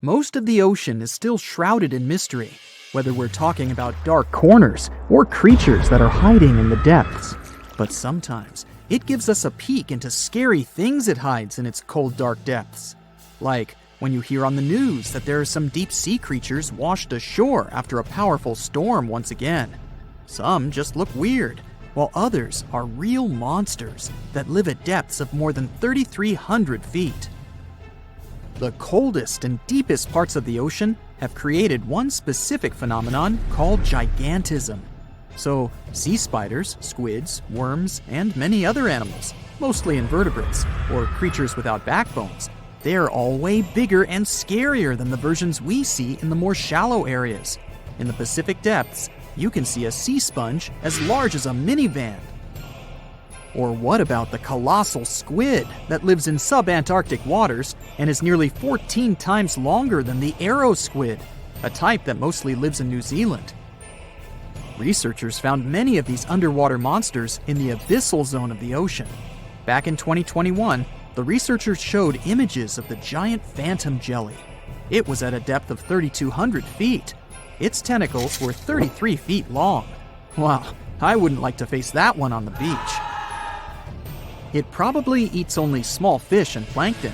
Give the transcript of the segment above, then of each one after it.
Most of the ocean is still shrouded in mystery, whether we're talking about dark corners or creatures that are hiding in the depths. But sometimes, it gives us a peek into scary things it hides in its cold, dark depths. Like when you hear on the news that there are some deep-sea creatures washed ashore after a powerful storm once again. Some just look weird, while others are real monsters that live at depths of more than 3,300 feet. The coldest and deepest parts of the ocean have created one specific phenomenon called gigantism. So, sea spiders, squids, worms, and many other animals, mostly invertebrates, or creatures without backbones, they're all way bigger and scarier than the versions we see in the more shallow areas. In the Pacific depths, you can see a sea sponge as large as a minivan. Or what about the colossal squid that lives in subantarctic waters and is nearly 14 times longer than the arrow squid, a type that mostly lives in New Zealand? Researchers found many of these underwater monsters in the abyssal zone of the ocean. Back in 2021, the researchers showed images of the giant phantom jelly. It was at a depth of 3,200 feet. Its tentacles were 33 feet long. Wow, I wouldn't like to face that one on the beach. It probably eats only small fish and plankton,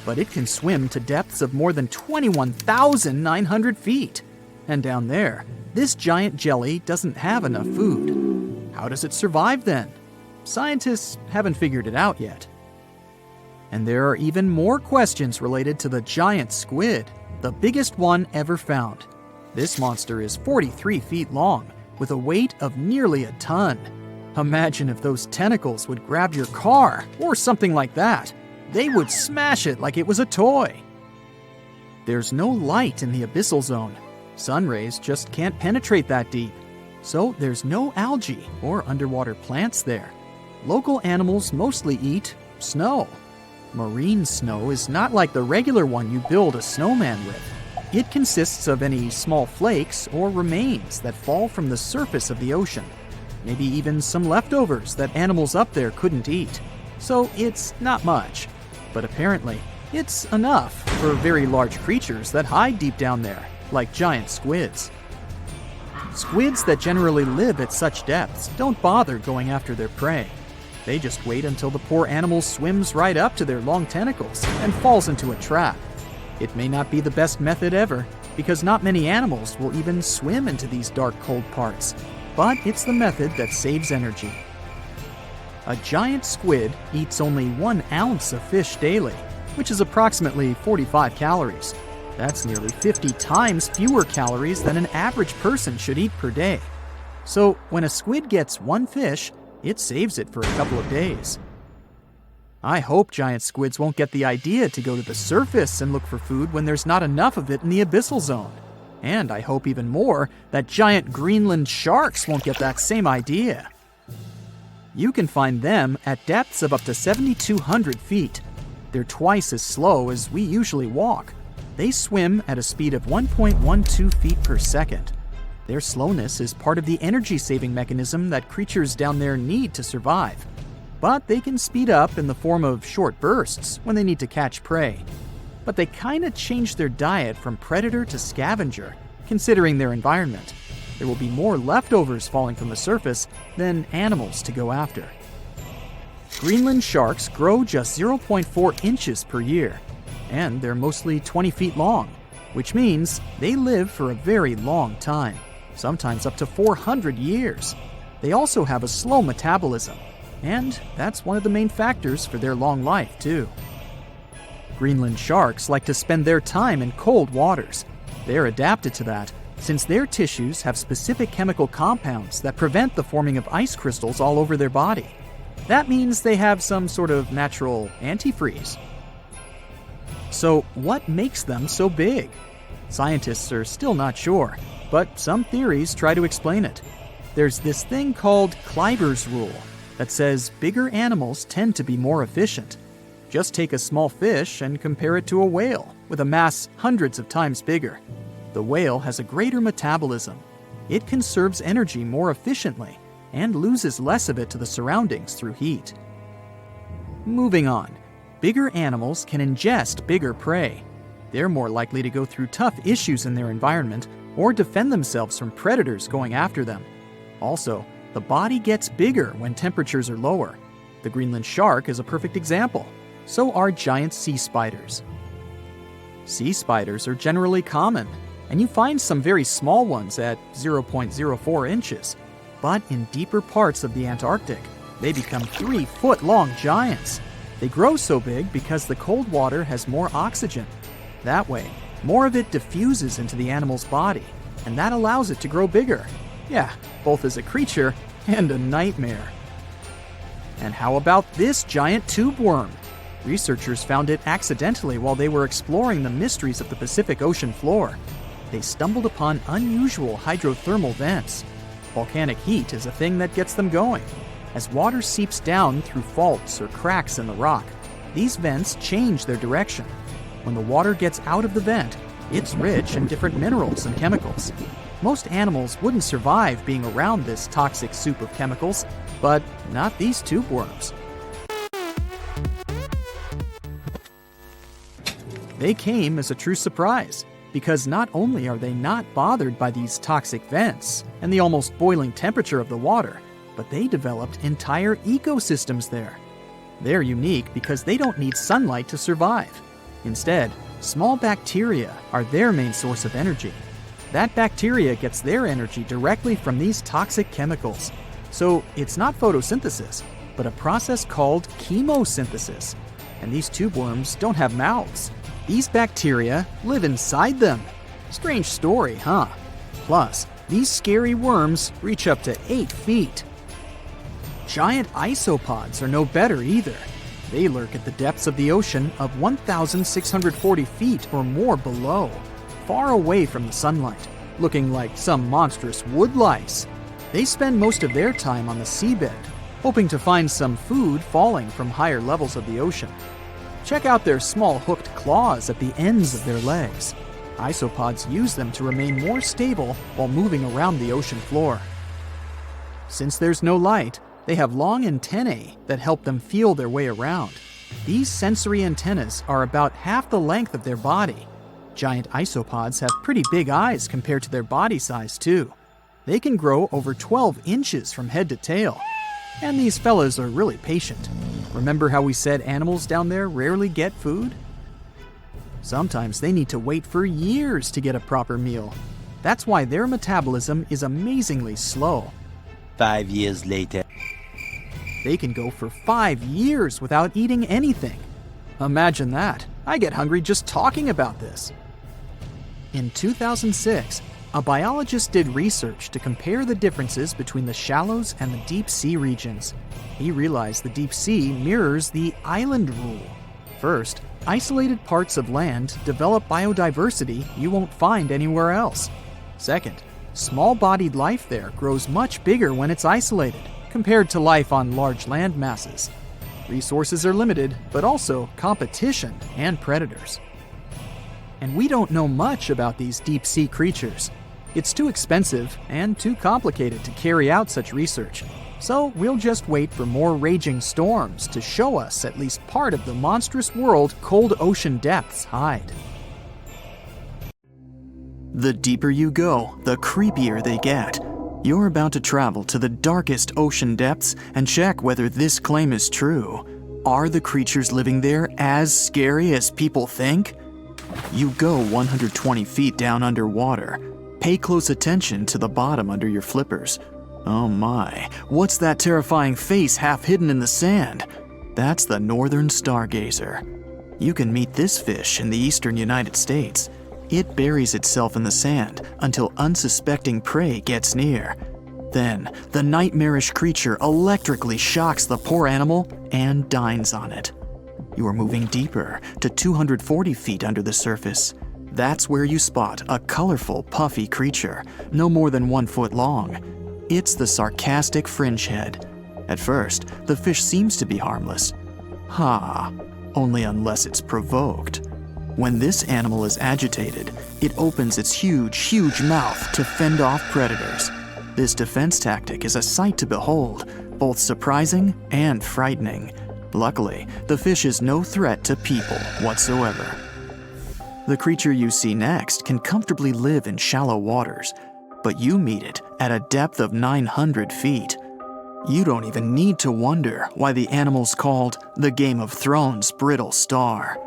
but it can swim to depths of more than 21,900 feet. And down there, this giant jelly doesn't have enough food. How does it survive then? Scientists haven't figured it out yet. And there are even more questions related to the giant squid, the biggest one ever found. This monster is 43 feet long, with a weight of nearly a ton. Imagine if those tentacles would grab your car, or something like that. They would smash it like it was a toy. There's no light in the abyssal zone. Sun rays just can't penetrate that deep. So there's no algae or underwater plants there. Local animals mostly eat snow. Marine snow is not like the regular one you build a snowman with. It consists of any small flakes or remains that fall from the surface of the ocean. Maybe even some leftovers that animals up there couldn't eat. So it's not much. But apparently, it's enough for very large creatures that hide deep down there, like giant squids. Squids that generally live at such depths don't bother going after their prey. They just wait until the poor animal swims right up to their long tentacles and falls into a trap. It may not be the best method ever, because not many animals will even swim into these dark, cold parts. But it's the method that saves energy. A giant squid eats only 1 ounce of fish daily, which is approximately 45 calories. That's nearly 50 times fewer calories than an average person should eat per day. So when a squid gets 1 fish, it saves it for a couple of days. I hope giant squids won't get the idea to go to the surface and look for food when there's not enough of it in the abyssal zone. And I hope even more that giant Greenland sharks won't get that same idea. You can find them at depths of up to 7,200 feet. They're twice as slow as we usually walk. They swim at a speed of 1.12 feet per second. Their slowness is part of the energy-saving mechanism that creatures down there need to survive. But they can speed up in the form of short bursts when they need to catch prey. But they kinda change their diet from predator to scavenger, considering their environment. There will be more leftovers falling from the surface than animals to go after. Greenland sharks grow just 0.4 inches per year, and they're mostly 20 feet long, which means they live for a very long time, sometimes up to 400 years. They also have a slow metabolism, and that's one of the main factors for their long life, too. Greenland sharks like to spend their time in cold waters. They're adapted to that, since their tissues have specific chemical compounds that prevent the forming of ice crystals all over their body. That means they have some sort of natural antifreeze. So what makes them so big? Scientists are still not sure, but some theories try to explain it. There's this thing called Kleiber's rule that says bigger animals tend to be more efficient. Just take a small fish and compare it to a whale with a mass hundreds of times bigger. The whale has a greater metabolism. It conserves energy more efficiently and loses less of it to the surroundings through heat. Moving on, bigger animals can ingest bigger prey. They're more likely to go through tough issues in their environment or defend themselves from predators going after them. Also, the body gets bigger when temperatures are lower. The Greenland shark is a perfect example. So are giant sea spiders. Sea spiders are generally common, and you find some very small ones at 0.04 inches. But in deeper parts of the Antarctic, they become 3-foot-long giants. They grow so big because the cold water has more oxygen. That way, more of it diffuses into the animal's body, and that allows it to grow bigger. Yeah, both as a creature and a nightmare. And how about this giant tube worm? Researchers found it accidentally while they were exploring the mysteries of the Pacific Ocean floor. They stumbled upon unusual hydrothermal vents. Volcanic heat is a thing that gets them going. As water seeps down through faults or cracks in the rock, these vents change their direction. When the water gets out of the vent, it's rich in different minerals and chemicals. Most animals wouldn't survive being around this toxic soup of chemicals, but not these tube worms. They came as a true surprise, because not only are they not bothered by these toxic vents and the almost boiling temperature of the water, but they developed entire ecosystems there. They're unique because they don't need sunlight to survive. Instead, small bacteria are their main source of energy. That bacteria gets their energy directly from these toxic chemicals. So it's not photosynthesis, but a process called chemosynthesis. And these tube worms don't have mouths. These bacteria live inside them. Strange story, huh? Plus, these scary worms reach up to 8 feet. Giant isopods are no better either. They lurk at the depths of the ocean of 1,640 feet or more below, far away from the sunlight, looking like some monstrous wood lice. They spend most of their time on the seabed, hoping to find some food falling from higher levels of the ocean. Check out their small hooked claws at the ends of their legs. Isopods use them to remain more stable while moving around the ocean floor. Since there's no light, they have long antennae that help them feel their way around. These sensory antennas are about half the length of their body. Giant isopods have pretty big eyes compared to their body size, too. They can grow over 12 inches from head to tail. And these fellas are really patient. Remember how we said animals down there rarely get food? Sometimes they need to wait for years to get a proper meal. That's why their metabolism is amazingly slow. 5 years later. They can go for 5 years without eating anything. Imagine that. I get hungry just talking about this. In 2006, a biologist did research to compare the differences between the shallows and the deep sea regions. He realized the deep sea mirrors the island rule. First, isolated parts of land develop biodiversity you won't find anywhere else. Second, small-bodied life there grows much bigger when it's isolated, compared to life on large land masses. Resources are limited, but also competition and predators. And we don't know much about these deep-sea creatures. It's too expensive and too complicated to carry out such research, so we'll just wait for more raging storms to show us at least part of the monstrous world cold ocean depths hide. The deeper you go, the creepier they get. You're about to travel to the darkest ocean depths and check whether this claim is true. Are the creatures living there as scary as people think? You go 120 feet down underwater. Pay close attention to the bottom under your flippers. Oh my, what's that terrifying face half hidden in the sand? That's the northern stargazer. You can meet this fish in the eastern United States. It buries itself in the sand until unsuspecting prey gets near. Then, the nightmarish creature electrically shocks the poor animal and dines on it. You are moving deeper to 240 feet under the surface. That's where you spot a colorful, puffy creature, no more than 1 foot long. It's the sarcastic fringehead. At first, the fish seems to be harmless. Only unless it's provoked. When this animal is agitated, it opens its huge mouth to fend off predators. This defense tactic is a sight to behold, both surprising and frightening. Luckily, the fish is no threat to people whatsoever. The creature you see next can comfortably live in shallow waters, but you meet it at a depth of 900 feet. You don't even need to wonder why the animal's called the Game of Thrones brittle star.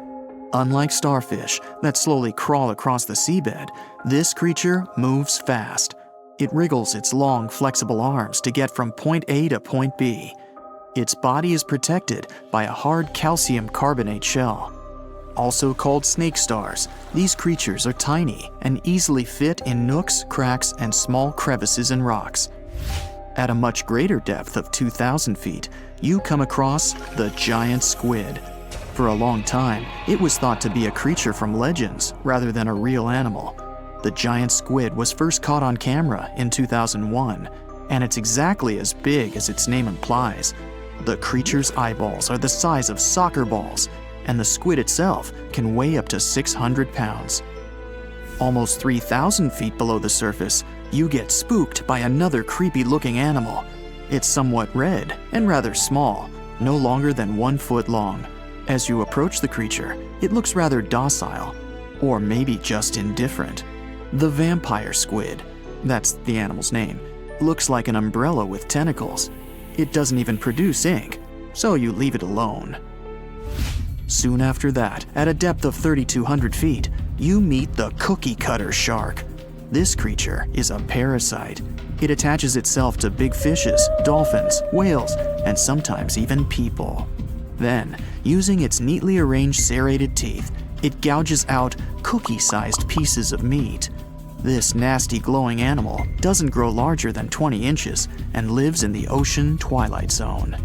Unlike starfish that slowly crawl across the seabed, this creature moves fast. It wriggles its long, flexible arms to get from point A to point B. Its body is protected by a hard calcium carbonate shell. Also called snake stars, these creatures are tiny and easily fit in nooks, cracks, and small crevices in rocks. At a much greater depth of 2,000 feet, you come across the giant squid. For a long time, it was thought to be a creature from legends rather than a real animal. The giant squid was first caught on camera in 2001, and it's exactly as big as its name implies. The creature's eyeballs are the size of soccer balls, and the squid itself can weigh up to 600 pounds. Almost 3,000 feet below the surface, you get spooked by another creepy-looking animal. It's somewhat red and rather small, no longer than 1 foot long. As you approach the creature, it looks rather docile, or maybe just indifferent. The vampire squid, that's the animal's name, looks like an umbrella with tentacles. It doesn't even produce ink, so you leave it alone. Soon after that, at a depth of 3,200 feet, you meet the cookie cutter shark. This creature is a parasite. It attaches itself to big fishes, dolphins, whales, and sometimes even people. Then, using its neatly arranged serrated teeth, it gouges out cookie-sized pieces of meat. This nasty glowing animal doesn't grow larger than 20 inches and lives in the ocean twilight zone.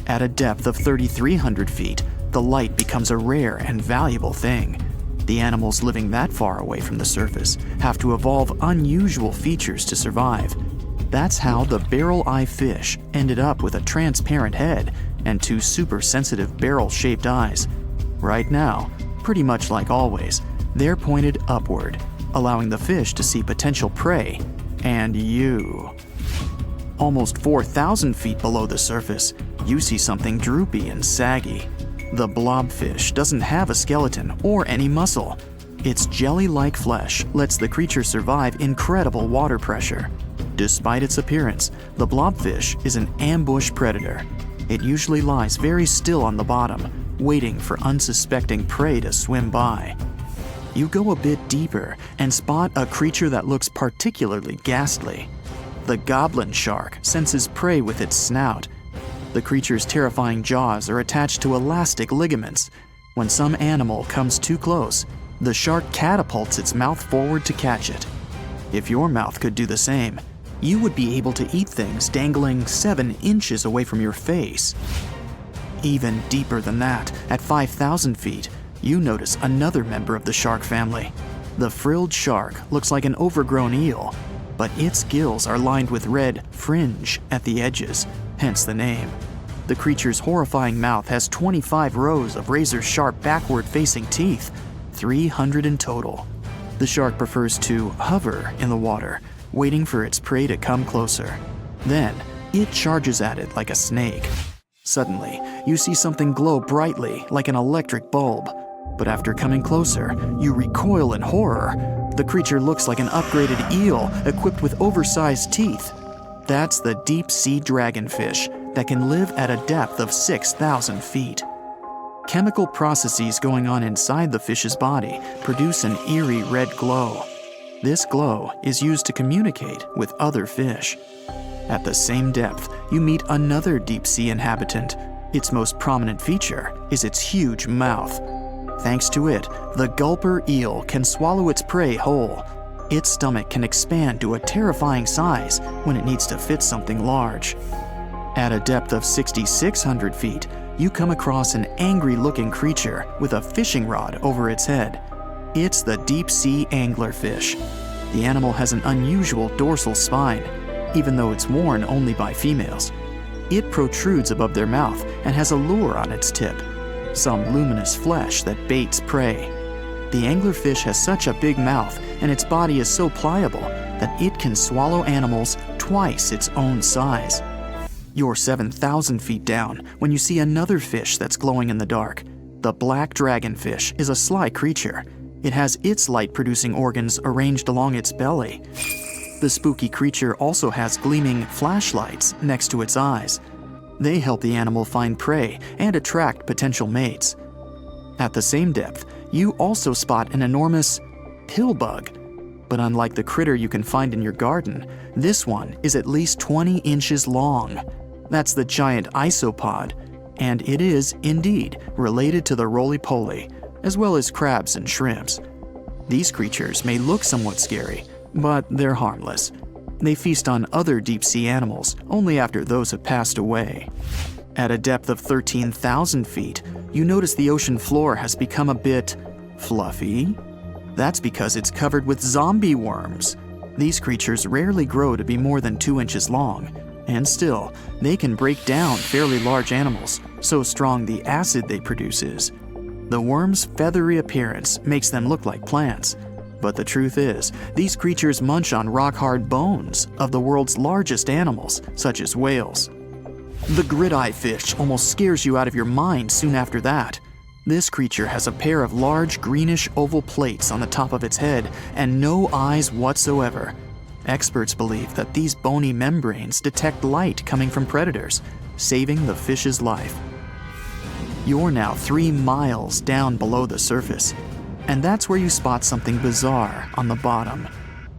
At a depth of 3,300 feet, the light becomes a rare and valuable thing. The animals living that far away from the surface have to evolve unusual features to survive. That's how the barrel-eye fish ended up with a transparent head and 2 super-sensitive barrel-shaped eyes. Right now, pretty much like always, they're pointed upward, allowing the fish to see potential prey and you. Almost 4,000 feet below the surface, you see something droopy and saggy. The blobfish doesn't have a skeleton or any muscle. Its jelly-like flesh lets the creature survive incredible water pressure. Despite its appearance, the blobfish is an ambush predator. It usually lies very still on the bottom, waiting for unsuspecting prey to swim by. You go a bit deeper and spot a creature that looks particularly ghastly. The goblin shark senses prey with its snout. The creature's terrifying jaws are attached to elastic ligaments. When some animal comes too close, the shark catapults its mouth forward to catch it. If your mouth could do the same, you would be able to eat things dangling 7 inches away from your face. Even deeper than that, at 5,000 feet, you notice another member of the shark family. The frilled shark looks like an overgrown eel, but its gills are lined with red fringe at the edges, hence the name. The creature's horrifying mouth has 25 rows of razor-sharp backward-facing teeth, 300 in total. The shark prefers to hover in the water, waiting for its prey to come closer. Then, it charges at it like a snake. Suddenly, you see something glow brightly like an electric bulb. But after coming closer, you recoil in horror. The creature looks like an upgraded eel equipped with oversized teeth. That's the deep-sea dragonfish that can live at a depth of 6,000 feet. Chemical processes going on inside the fish's body produce an eerie red glow. This glow is used to communicate with other fish. At the same depth, you meet another deep-sea inhabitant. Its most prominent feature is its huge mouth. Thanks to it, the gulper eel can swallow its prey whole. Its stomach can expand to a terrifying size when it needs to fit something large. At a depth of 6,600 feet, you come across an angry-looking creature with a fishing rod over its head. It's the deep-sea anglerfish. The animal has an unusual dorsal spine, even though it's worn only by females. It protrudes above their mouth and has a lure on its tip, some luminous flesh that baits prey. The anglerfish has such a big mouth and its body is so pliable that it can swallow animals twice its own size. You're 7,000 feet down when you see another fish that's glowing in the dark. The black dragonfish is a sly creature. It has its light-producing organs arranged along its belly. The spooky creature also has gleaming flashlights next to its eyes. They help the animal find prey and attract potential mates. At the same depth, you also spot an enormous pill bug. But unlike the critter you can find in your garden, this one is at least 20 inches long. That's the giant Isopod, and it is, indeed, related to the roly-poly, as well as crabs and shrimps. These creatures may look somewhat scary, but they're harmless. They feast on other deep-sea animals only after those have passed away. At a depth of 13,000 feet, you notice the ocean floor has become a bit fluffy. That's because it's covered with zombie worms. These creatures rarely grow to be more than 2 inches long, and still, they can break down fairly large animals, so strong the acid they produce is. The worms' feathery appearance makes them look like plants, but the truth is, these creatures munch on rock-hard bones of the world's largest animals, such as whales. The grid-eye fish almost scares you out of your mind soon after that. This creature has a pair of large greenish oval plates on the top of its head and no eyes whatsoever. Experts believe that these bony membranes detect light coming from predators, saving the fish's life. You're now 3 miles down below the surface, and that's where you spot something bizarre on the bottom.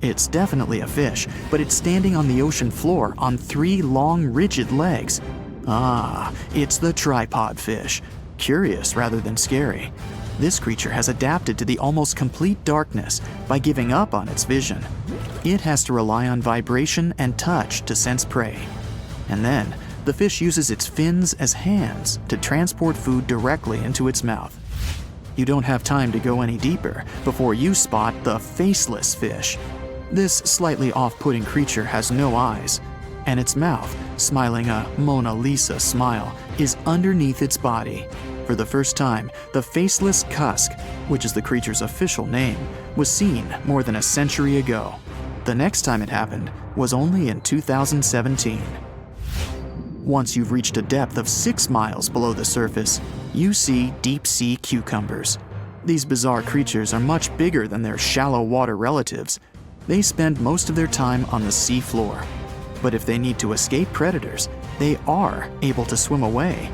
It's definitely a fish, but it's standing on the ocean floor on 3 long, rigid legs. Ah, it's the tripod fish. Curious rather than scary. This creature has adapted to the almost complete darkness by giving up on its vision. It has to rely on vibration and touch to sense prey. And then, the fish uses its fins as hands to transport food directly into its mouth. You don't have time to go any deeper before you spot the faceless fish. This slightly off-putting creature has no eyes, and its mouth, smiling a Mona Lisa smile, is underneath its body. For the first time, the faceless cusk, which is the creature's official name, was seen more than a century ago. The next time it happened was only in 2017. Once you've reached a depth of 6 miles below the surface, you see deep-sea cucumbers. These bizarre creatures are much bigger than their shallow water relatives. They spend most of their time on the sea floor. But if they need to escape predators, they are able to swim away.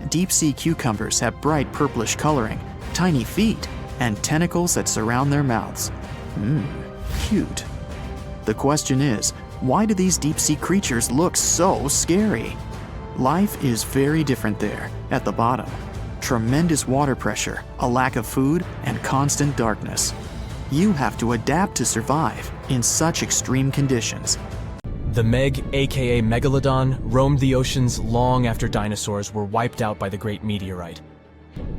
Deep-sea cucumbers have bright purplish coloring, tiny feet, and tentacles that surround their mouths. Cute. The question is, why do these deep-sea creatures look so scary? Life is very different there, at the bottom. Tremendous water pressure, a lack of food, and constant darkness. You have to adapt to survive in such extreme conditions. The Meg, aka Megalodon, roamed the oceans long after dinosaurs were wiped out by the Great Meteorite.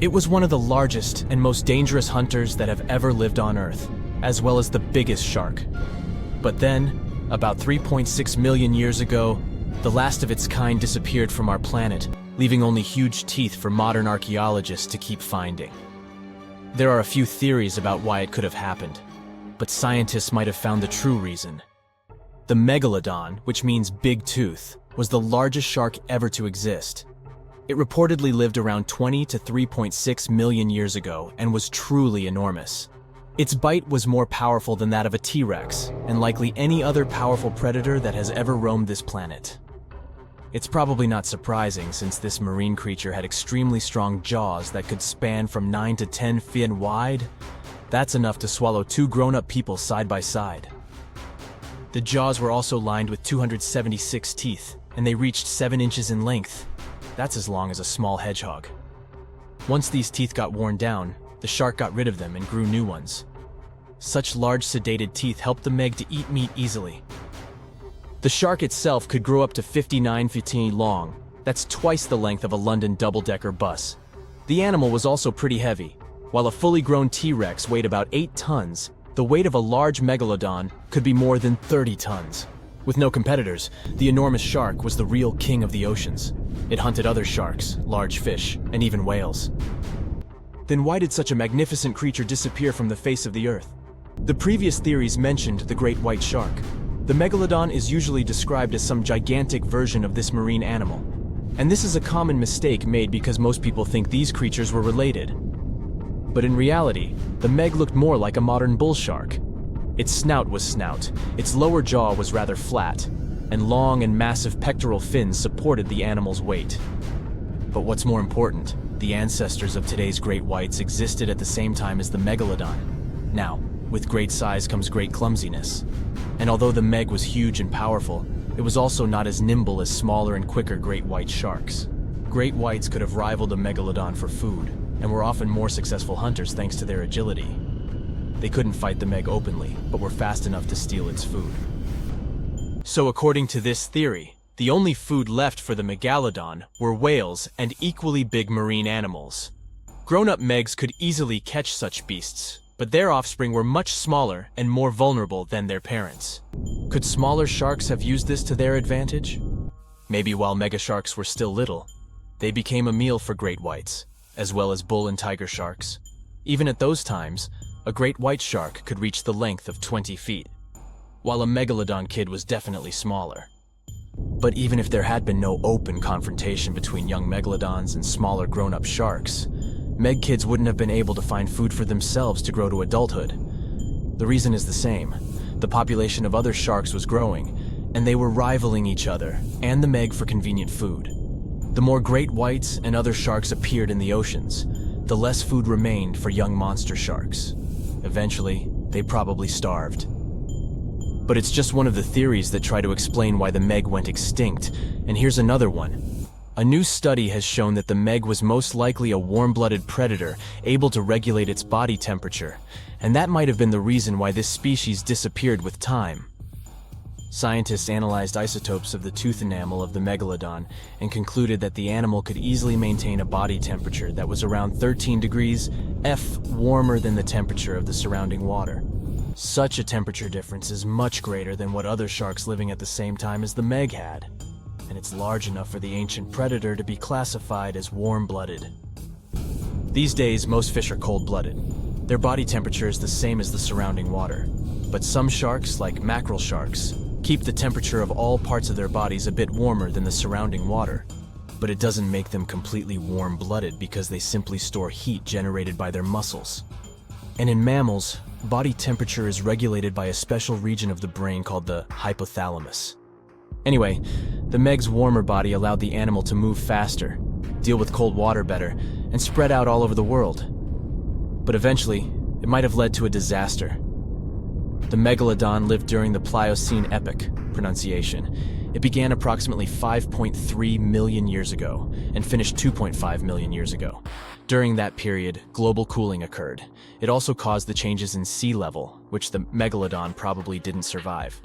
It was one of the largest and most dangerous hunters that have ever lived on Earth, as well as the biggest shark. But then, about 3.6 million years ago, the last of its kind disappeared from our planet, leaving only huge teeth for modern archaeologists to keep finding. There are a few theories about why it could have happened, but scientists might have found the true reason. The Megalodon, which means big tooth, was the largest shark ever to exist. It reportedly lived around 20 to 3.6 million years ago and was truly enormous. Its bite was more powerful than that of a T-Rex, and likely any other powerful predator that has ever roamed this planet. It's probably not surprising since this marine creature had extremely strong jaws that could span from 9 to 10 feet wide. That's enough to swallow 2 grown-up people side by side. The jaws were also lined with 276 teeth, and they reached 7 inches in length. That's as long as a small hedgehog. Once these teeth got worn down, the shark got rid of them and grew new ones. Such large sedated teeth helped the Meg to eat meat easily. The shark itself could grow up to 59 feet long. That's twice the length of a London double-decker bus. The animal was also pretty heavy. While a fully grown T-Rex weighed about 8 tons, the weight of a large Megalodon could be more than 30 tons. With no competitors, the enormous shark was the real king of the oceans. It hunted other sharks, large fish, and even whales. Then why did such a magnificent creature disappear from the face of the earth? The previous theories mentioned the great white shark. The Megalodon is usually described as some gigantic version of this marine animal. And this is a common mistake made because most people think these creatures were related. But in reality, the Meg looked more like a modern bull shark. Its snout was snout, its lower jaw was rather flat, and long and massive pectoral fins supported the animal's weight. But what's more important, the ancestors of today's great whites existed at the same time as the Megalodon. Now, with great size comes great clumsiness. And although the Meg was huge and powerful, it was also not as nimble as smaller and quicker great white sharks. Great whites could have rivaled a Megalodon for food, and were often more successful hunters thanks to their agility. They couldn't fight the Meg openly, but were fast enough to steal its food. So according to this theory, the only food left for the Megalodon were whales and equally big marine animals. Grown-up Megs could easily catch such beasts, but their offspring were much smaller and more vulnerable than their parents. Could smaller sharks have used this to their advantage? Maybe while megasharks were still little, they became a meal for great whites, as well as bull and tiger sharks. Even at those times, a great white shark could reach the length of 20 feet, while a Megalodon kid was definitely smaller. But even if there had been no open confrontation between young Megalodons and smaller grown-up sharks, Meg kids wouldn't have been able to find food for themselves to grow to adulthood. The reason is the same. The population of other sharks was growing, and they were rivaling each other and the Meg for convenient food. The more great whites and other sharks appeared in the oceans, the less food remained for young monster sharks. Eventually, they probably starved. But it's just one of the theories that try to explain why the Meg went extinct, and here's another one. A new study has shown that the Meg was most likely a warm-blooded predator able to regulate its body temperature, and that might have been the reason why this species disappeared with time. Scientists analyzed isotopes of the tooth enamel of the Megalodon and concluded that the animal could easily maintain a body temperature that was around 13 degrees F warmer than the temperature of the surrounding water. Such a temperature difference is much greater than what other sharks living at the same time as the Meg had, and it's large enough for the ancient predator to be classified as warm-blooded. These days, most fish are cold-blooded. Their body temperature is the same as the surrounding water, but some sharks, like mackerel sharks, keep the temperature of all parts of their bodies a bit warmer than the surrounding water. But it doesn't make them completely warm-blooded because they simply store heat generated by their muscles. And in mammals, body temperature is regulated by a special region of the brain called the hypothalamus. Anyway, the Meg's warmer body allowed the animal to move faster, deal with cold water better, and spread out all over the world. But eventually, it might have led to a disaster. The Megalodon lived during the Pliocene epoch, pronunciation. It began approximately 5.3 million years ago and finished 2.5 million years ago. During that period, global cooling occurred. It also caused the changes in sea level, which the Megalodon probably didn't survive.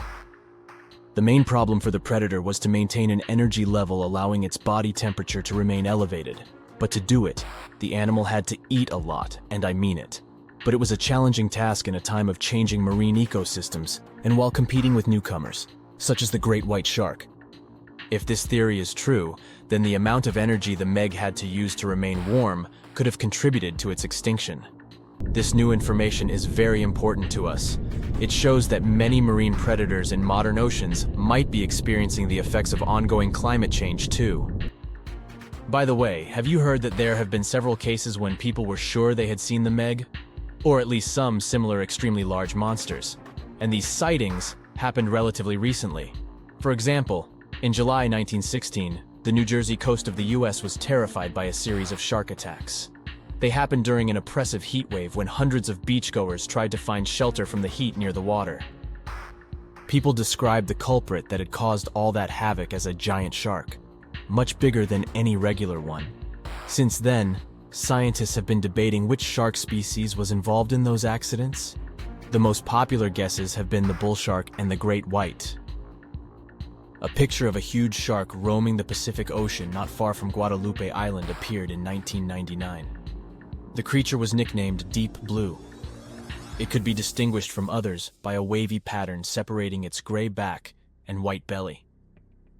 The main problem for the predator was to maintain an energy level allowing its body temperature to remain elevated. But to do it, the animal had to eat a lot, and I mean it. But it was a challenging task in a time of changing marine ecosystems, and while competing with newcomers, such as the great white shark. If this theory is true, then the amount of energy the Meg had to use to remain warm could have contributed to its extinction. This new information is very important to us. It shows that many marine predators in modern oceans might be experiencing the effects of ongoing climate change too. By the way, have you heard that there have been several cases when people were sure they had seen the Meg? Or at least some similar extremely large monsters. And these sightings happened relatively recently. For example, in July 1916, the New Jersey coast of the US was terrified by a series of shark attacks. They happened during an oppressive heat wave when hundreds of beachgoers tried to find shelter from the heat near the water. People described the culprit that had caused all that havoc as a giant shark, much bigger than any regular one. Since then, scientists have been debating which shark species was involved in those accidents. The most popular guesses have been the bull shark and the great white. A picture of a huge shark roaming the Pacific Ocean not far from Guadalupe Island appeared in 1999. The creature was nicknamed Deep Blue. It could be distinguished from others by a wavy pattern separating its gray back and white belly.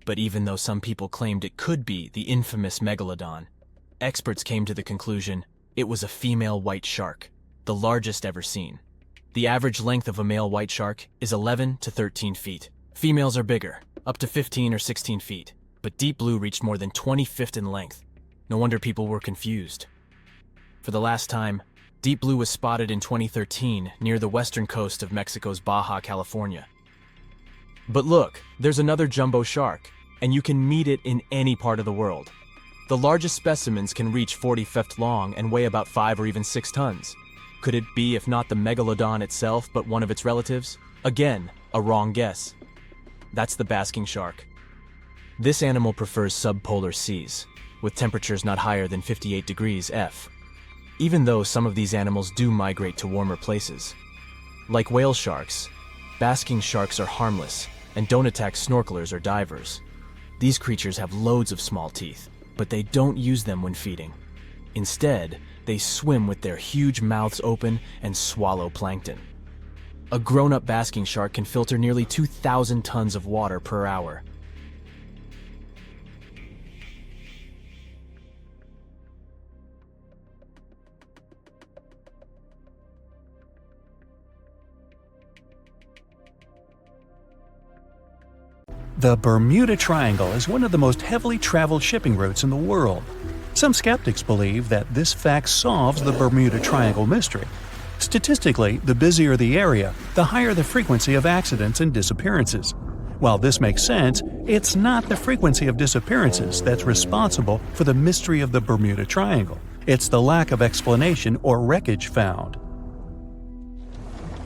But even though some people claimed it could be the infamous Megalodon, experts came to the conclusion it was a female white shark, the largest ever seen. The average length of a male white shark is 11 to 13 feet. Females are bigger, up to 15 or 16 feet, but Deep Blue reached more than 20 feet in length. No wonder people were confused. For the last time, Deep blue was spotted in 2013 near the western coast of Mexico's Baja California. But look, there's another jumbo shark, and you can meet it in any part of the world. The largest specimens can reach 40 feet long and weigh about 5 or even 6 tons. Could it be, if not the Megalodon itself, but one of its relatives? Again, a wrong guess. That's the basking shark. This animal prefers subpolar seas, with temperatures not higher than 58 degrees F, even though some of these animals do migrate to warmer places. Like whale sharks, basking sharks are harmless and don't attack snorkelers or divers. These creatures have loads of small teeth, but they don't use them when feeding. Instead, they swim with their huge mouths open and swallow plankton. A grown-up basking shark can filter nearly 2,000 tons of water per hour. The Bermuda Triangle is one of the most heavily traveled shipping routes in the world. Some skeptics believe that this fact solves the Bermuda Triangle mystery. Statistically, the busier the area, the higher the frequency of accidents and disappearances. While this makes sense, it's not the frequency of disappearances that's responsible for the mystery of the Bermuda Triangle. It's the lack of explanation or wreckage found.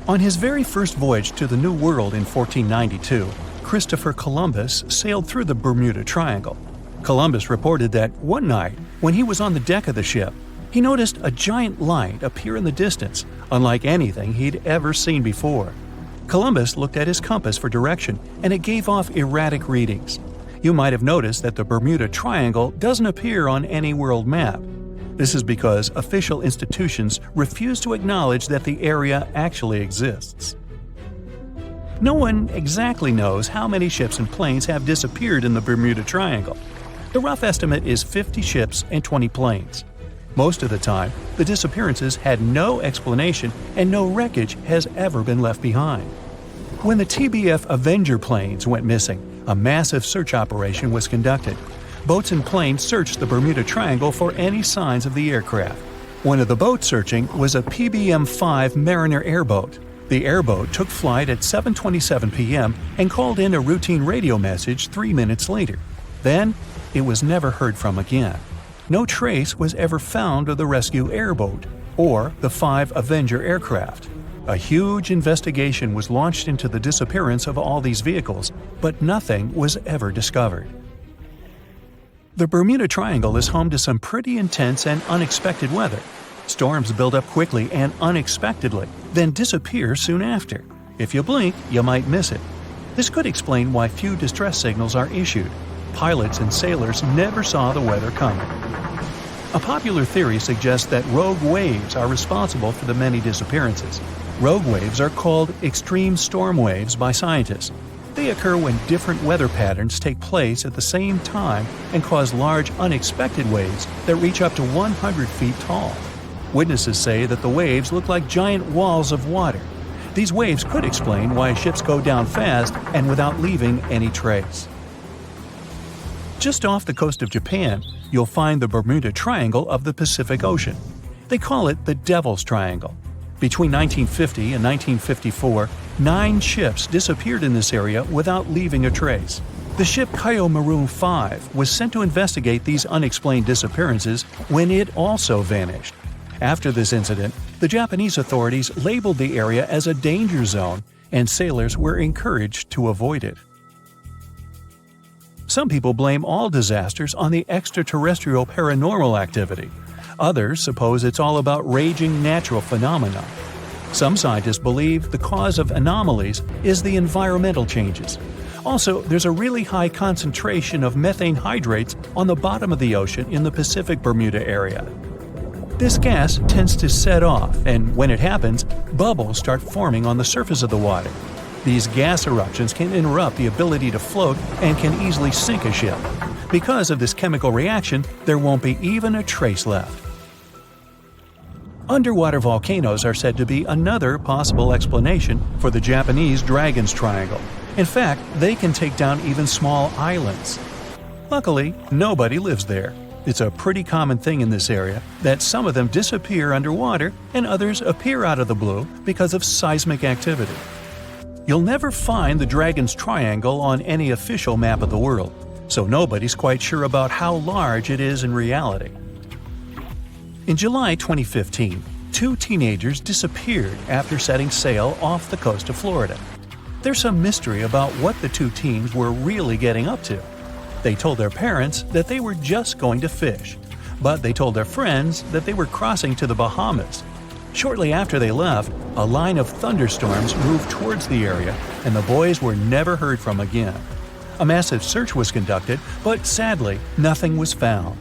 On his very first voyage to the New World in 1492, Christopher Columbus sailed through the Bermuda Triangle. Columbus reported that one night, when he was on the deck of the ship, he noticed a giant light appear in the distance, unlike anything he'd ever seen before. Columbus looked at his compass for direction, and it gave off erratic readings. You might have noticed that the Bermuda Triangle doesn't appear on any world map. This is because official institutions refuse to acknowledge that the area actually exists. No one exactly knows how many ships and planes have disappeared in the Bermuda Triangle. The rough estimate is 50 ships and 20 planes. Most of the time, the disappearances had no explanation and no wreckage has ever been left behind. When the TBF Avenger planes went missing, a massive search operation was conducted. Boats and planes searched the Bermuda Triangle for any signs of the aircraft. One of the boats searching was a PBM-5 Mariner airboat. The airboat took flight at 7:27 p.m. and called in a routine radio message 3 minutes later. Then, it was never heard from again. No trace was ever found of the rescue airboat or the 5 Avenger aircraft. A huge investigation was launched into the disappearance of all these vehicles, but nothing was ever discovered. The Bermuda Triangle is home to some pretty intense and unexpected weather. Storms build up quickly and unexpectedly, then disappear soon after. If you blink, you might miss it. This could explain why few distress signals are issued. Pilots and sailors never saw the weather coming. A popular theory suggests that rogue waves are responsible for the many disappearances. Rogue waves are called extreme storm waves by scientists. They occur when different weather patterns take place at the same time and cause large, unexpected waves that reach up to 100 feet tall. Witnesses say that the waves look like giant walls of water. These waves could explain why ships go down fast and without leaving any trace. Just off the coast of Japan, you'll find the Bermuda Triangle of the Pacific Ocean. They call it the Devil's Triangle. Between 1950 and 1954, 9 ships disappeared in this area without leaving a trace. The ship Kaiomaru 5 was sent to investigate these unexplained disappearances when it also vanished. After this incident, the Japanese authorities labeled the area as a danger zone, and sailors were encouraged to avoid it. Some people blame all disasters on the extraterrestrial paranormal activity. Others suppose it's all about raging natural phenomena. Some scientists believe the cause of anomalies is the environmental changes. Also, there's a really high concentration of methane hydrates on the bottom of the ocean in the Pacific Bermuda area. This gas tends to set off, and when it happens, bubbles start forming on the surface of the water. These gas eruptions can interrupt the ability to float and can easily sink a ship. Because of this chemical reaction, there won't be even a trace left. Underwater volcanoes are said to be another possible explanation for the Japanese Dragon's Triangle. In fact, they can take down even small islands. Luckily, nobody lives there. It's a pretty common thing in this area that some of them disappear underwater and others appear out of the blue because of seismic activity. You'll never find the Dragon's Triangle on any official map of the world, so nobody's quite sure about how large it is in reality. In July 2015, 2 teenagers disappeared after setting sail off the coast of Florida. There's some mystery about what the 2 teens were really getting up to. They told their parents that they were just going to fish, but they told their friends that they were crossing to the Bahamas. Shortly after they left, a line of thunderstorms moved towards the area, and the boys were never heard from again. A massive search was conducted, but sadly, nothing was found.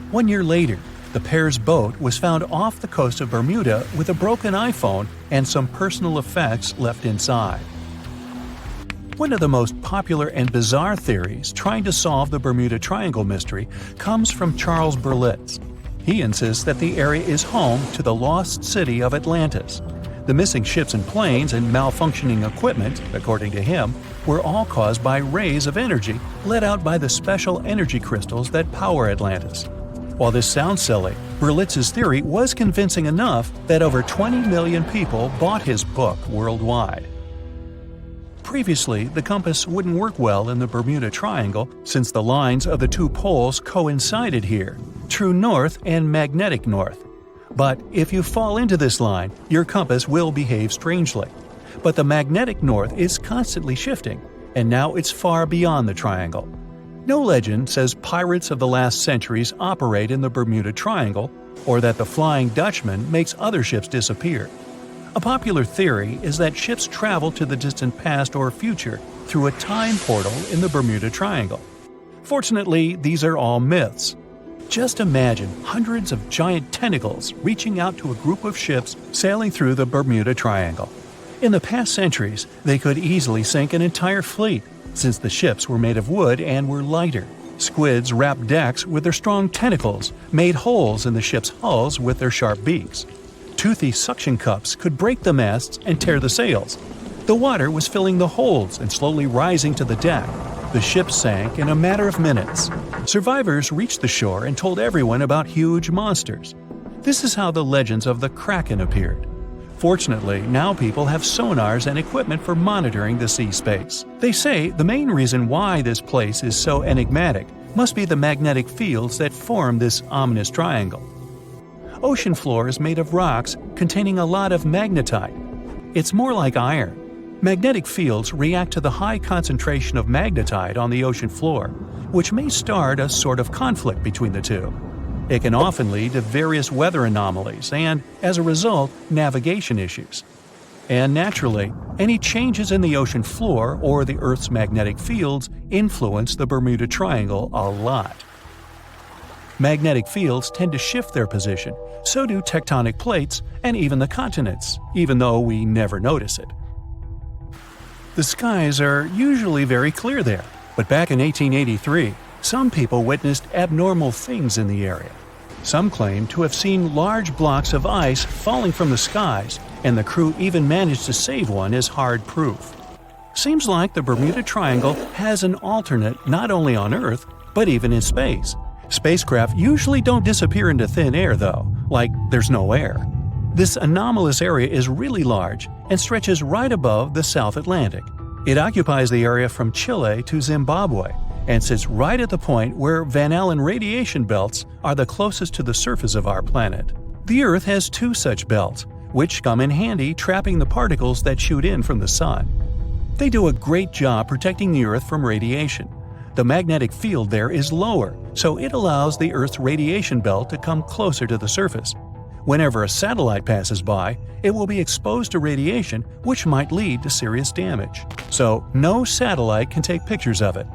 1 year later, the pair's boat was found off the coast of Bermuda with a broken iPhone and some personal effects left inside. One of the most popular and bizarre theories trying to solve the Bermuda Triangle mystery comes from Charles Berlitz. He insists that the area is home to the lost city of Atlantis. The missing ships and planes and malfunctioning equipment, according to him, were all caused by rays of energy let out by the special energy crystals that power Atlantis. While this sounds silly, Berlitz's theory was convincing enough that over 20 million people bought his book worldwide. Previously, the compass wouldn't work well in the Bermuda Triangle since the lines of the 2 poles coincided here, true north and magnetic north. But if you fall into this line, your compass will behave strangely. But the magnetic north is constantly shifting, and now it's far beyond the triangle. No legend says pirates of the last centuries operate in the Bermuda Triangle, or that the Flying Dutchman makes other ships disappear. A popular theory is that ships travel to the distant past or future through a time portal in the Bermuda Triangle. Fortunately, these are all myths. Just imagine hundreds of giant tentacles reaching out to a group of ships sailing through the Bermuda Triangle. In the past centuries, they could easily sink an entire fleet, since the ships were made of wood and were lighter. Squids wrapped decks with their strong tentacles, made holes in the ship's hulls with their sharp beaks. Toothy suction cups could break the masts and tear the sails. The water was filling the holds and slowly rising to the deck. The ship sank in a matter of minutes. Survivors reached the shore and told everyone about huge monsters. This is how the legends of the kraken appeared. Fortunately, now people have sonars and equipment for monitoring the sea space. They say the main reason why this place is so enigmatic must be the magnetic fields that form this ominous triangle. Ocean floor is made of rocks containing a lot of magnetite. It's more like iron. Magnetic fields react to the high concentration of magnetite on the ocean floor, which may start a sort of conflict between the two. It can often lead to various weather anomalies and, as a result, navigation issues. And naturally, any changes in the ocean floor or the Earth's magnetic fields influence the Bermuda Triangle a lot. Magnetic fields tend to shift their position, so do tectonic plates and even the continents, even though we never notice it. The skies are usually very clear there, but back in 1883, some people witnessed abnormal things in the area. Some claim to have seen large blocks of ice falling from the skies, and the crew even managed to save one as hard proof. Seems like the Bermuda Triangle has an alternate not only on Earth, but even in space. Spacecraft usually don't disappear into thin air though, like there's no air. This anomalous area is really large and stretches right above the South Atlantic. It occupies the area from Chile to Zimbabwe and sits right at the point where Van Allen radiation belts are the closest to the surface of our planet. The Earth has 2 such belts, which come in handy trapping the particles that shoot in from the sun. They do a great job protecting the Earth from radiation. The magnetic field there is lower, so it allows the Earth's radiation belt to come closer to the surface. Whenever a satellite passes by, it will be exposed to radiation, which might lead to serious damage. So, no satellite can take pictures of it.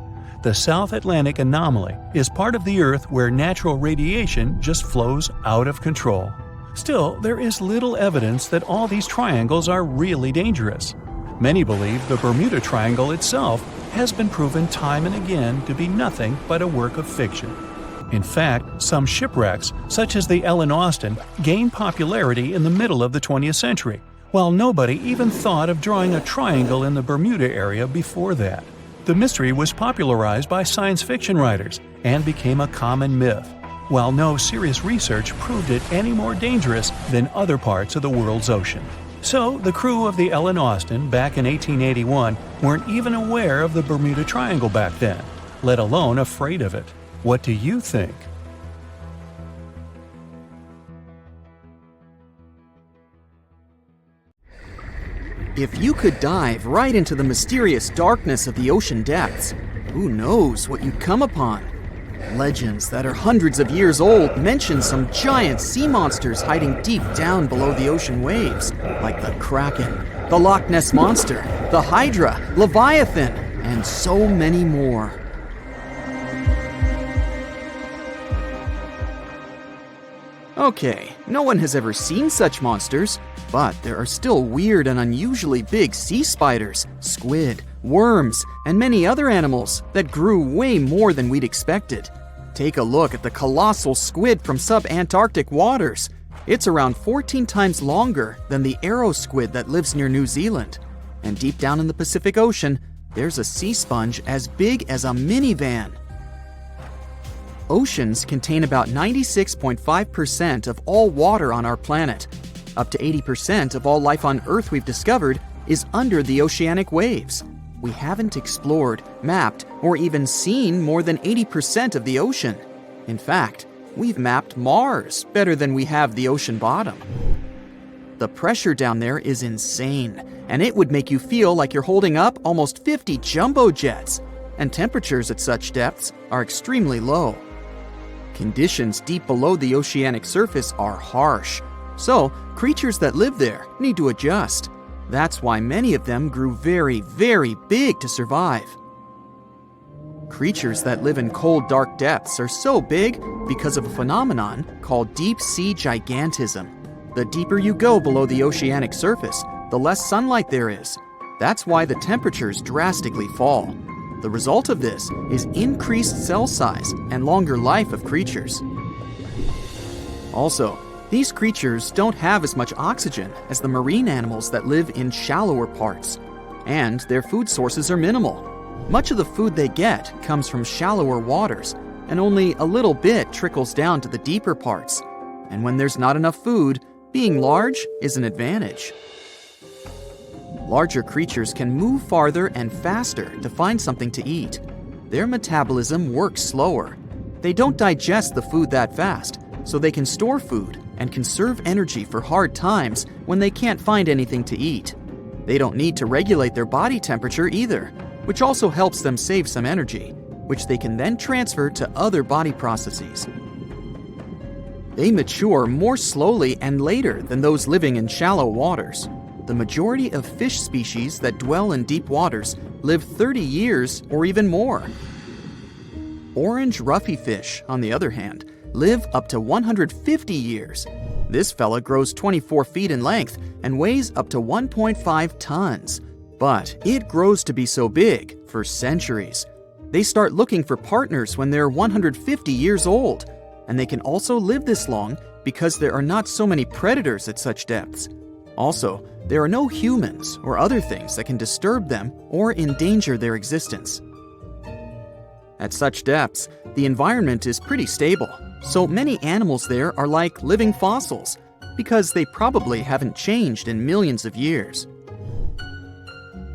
The South Atlantic anomaly is part of the Earth where natural radiation just flows out of control. Still, there is little evidence that all these triangles are really dangerous. Many believe the Bermuda Triangle itself has been proven time and again to be nothing but a work of fiction. In fact, some shipwrecks, such as the Ellen Austin, gained popularity in the middle of the 20th century, while nobody even thought of drawing a triangle in the Bermuda area before that. The mystery was popularized by science fiction writers and became a common myth. while no serious research proved it any more dangerous than other parts of the world's ocean. So, the crew of the Ellen Austin back in 1881 weren't even aware of the Bermuda Triangle back then, let alone afraid of it. What do you think? If you could dive right into the mysterious darkness of the ocean depths, who knows what you'd come upon? Legends that are hundreds of years old mention some giant sea monsters hiding deep down below the ocean waves, like the kraken, the Loch Ness Monster, the Hydra, Leviathan, and so many more. Okay, no one has ever seen such monsters, but there are still weird and unusually big sea spiders, squid, worms, and many other animals that grew way more than we'd expected. Take a look at the colossal squid from sub-Antarctic waters. It's around 14 times longer than the arrow squid that lives near New Zealand. And deep down in the Pacific Ocean, there's a sea sponge as big as a minivan. Oceans contain about 96.5% of all water on our planet. Up to 80% of all life on Earth we've discovered is under the oceanic waves. We haven't explored, mapped, or even seen more than 80% of the ocean. In fact, we've mapped Mars better than we have the ocean bottom. The pressure down there is insane, and it would make you feel like you're holding up almost 50 jumbo jets. And temperatures at such depths are extremely low. Conditions deep below the oceanic surface are harsh, so creatures that live there need to adjust. That's why many of them grew very, very big to survive. Creatures that live in cold, dark depths are so big because of a phenomenon called deep sea gigantism. The deeper you go below the oceanic surface, the less sunlight there is. That's why the temperatures drastically fall. The result of this is increased cell size and longer life of creatures. Also, these creatures don't have as much oxygen as the marine animals that live in shallower parts, and their food sources are minimal. Much of the food they get comes from shallower waters, and only a little bit trickles down to the deeper parts. And when there's not enough food, being large is an advantage. Larger creatures can move farther and faster to find something to eat. Their metabolism works slower. They don't digest the food that fast, so they can store food and conserve energy for hard times when they can't find anything to eat. They don't need to regulate their body temperature either, which also helps them save some energy, which they can then transfer to other body processes. They mature more slowly and later than those living in shallow waters. The majority of fish species that dwell in deep waters live 30 years or even more. Orange ruffy fish, on the other hand, live up to 150 years. This fella grows 24 feet in length and weighs up to 1.5 tons. But it grows to be so big for centuries. They start looking for partners when they're 150 years old, and they can also live this long because there are not so many predators at such depths. Also, there are no humans or other things that can disturb them or endanger their existence. At such depths, the environment is pretty stable, so many animals there are like living fossils, because they probably haven't changed in millions of years.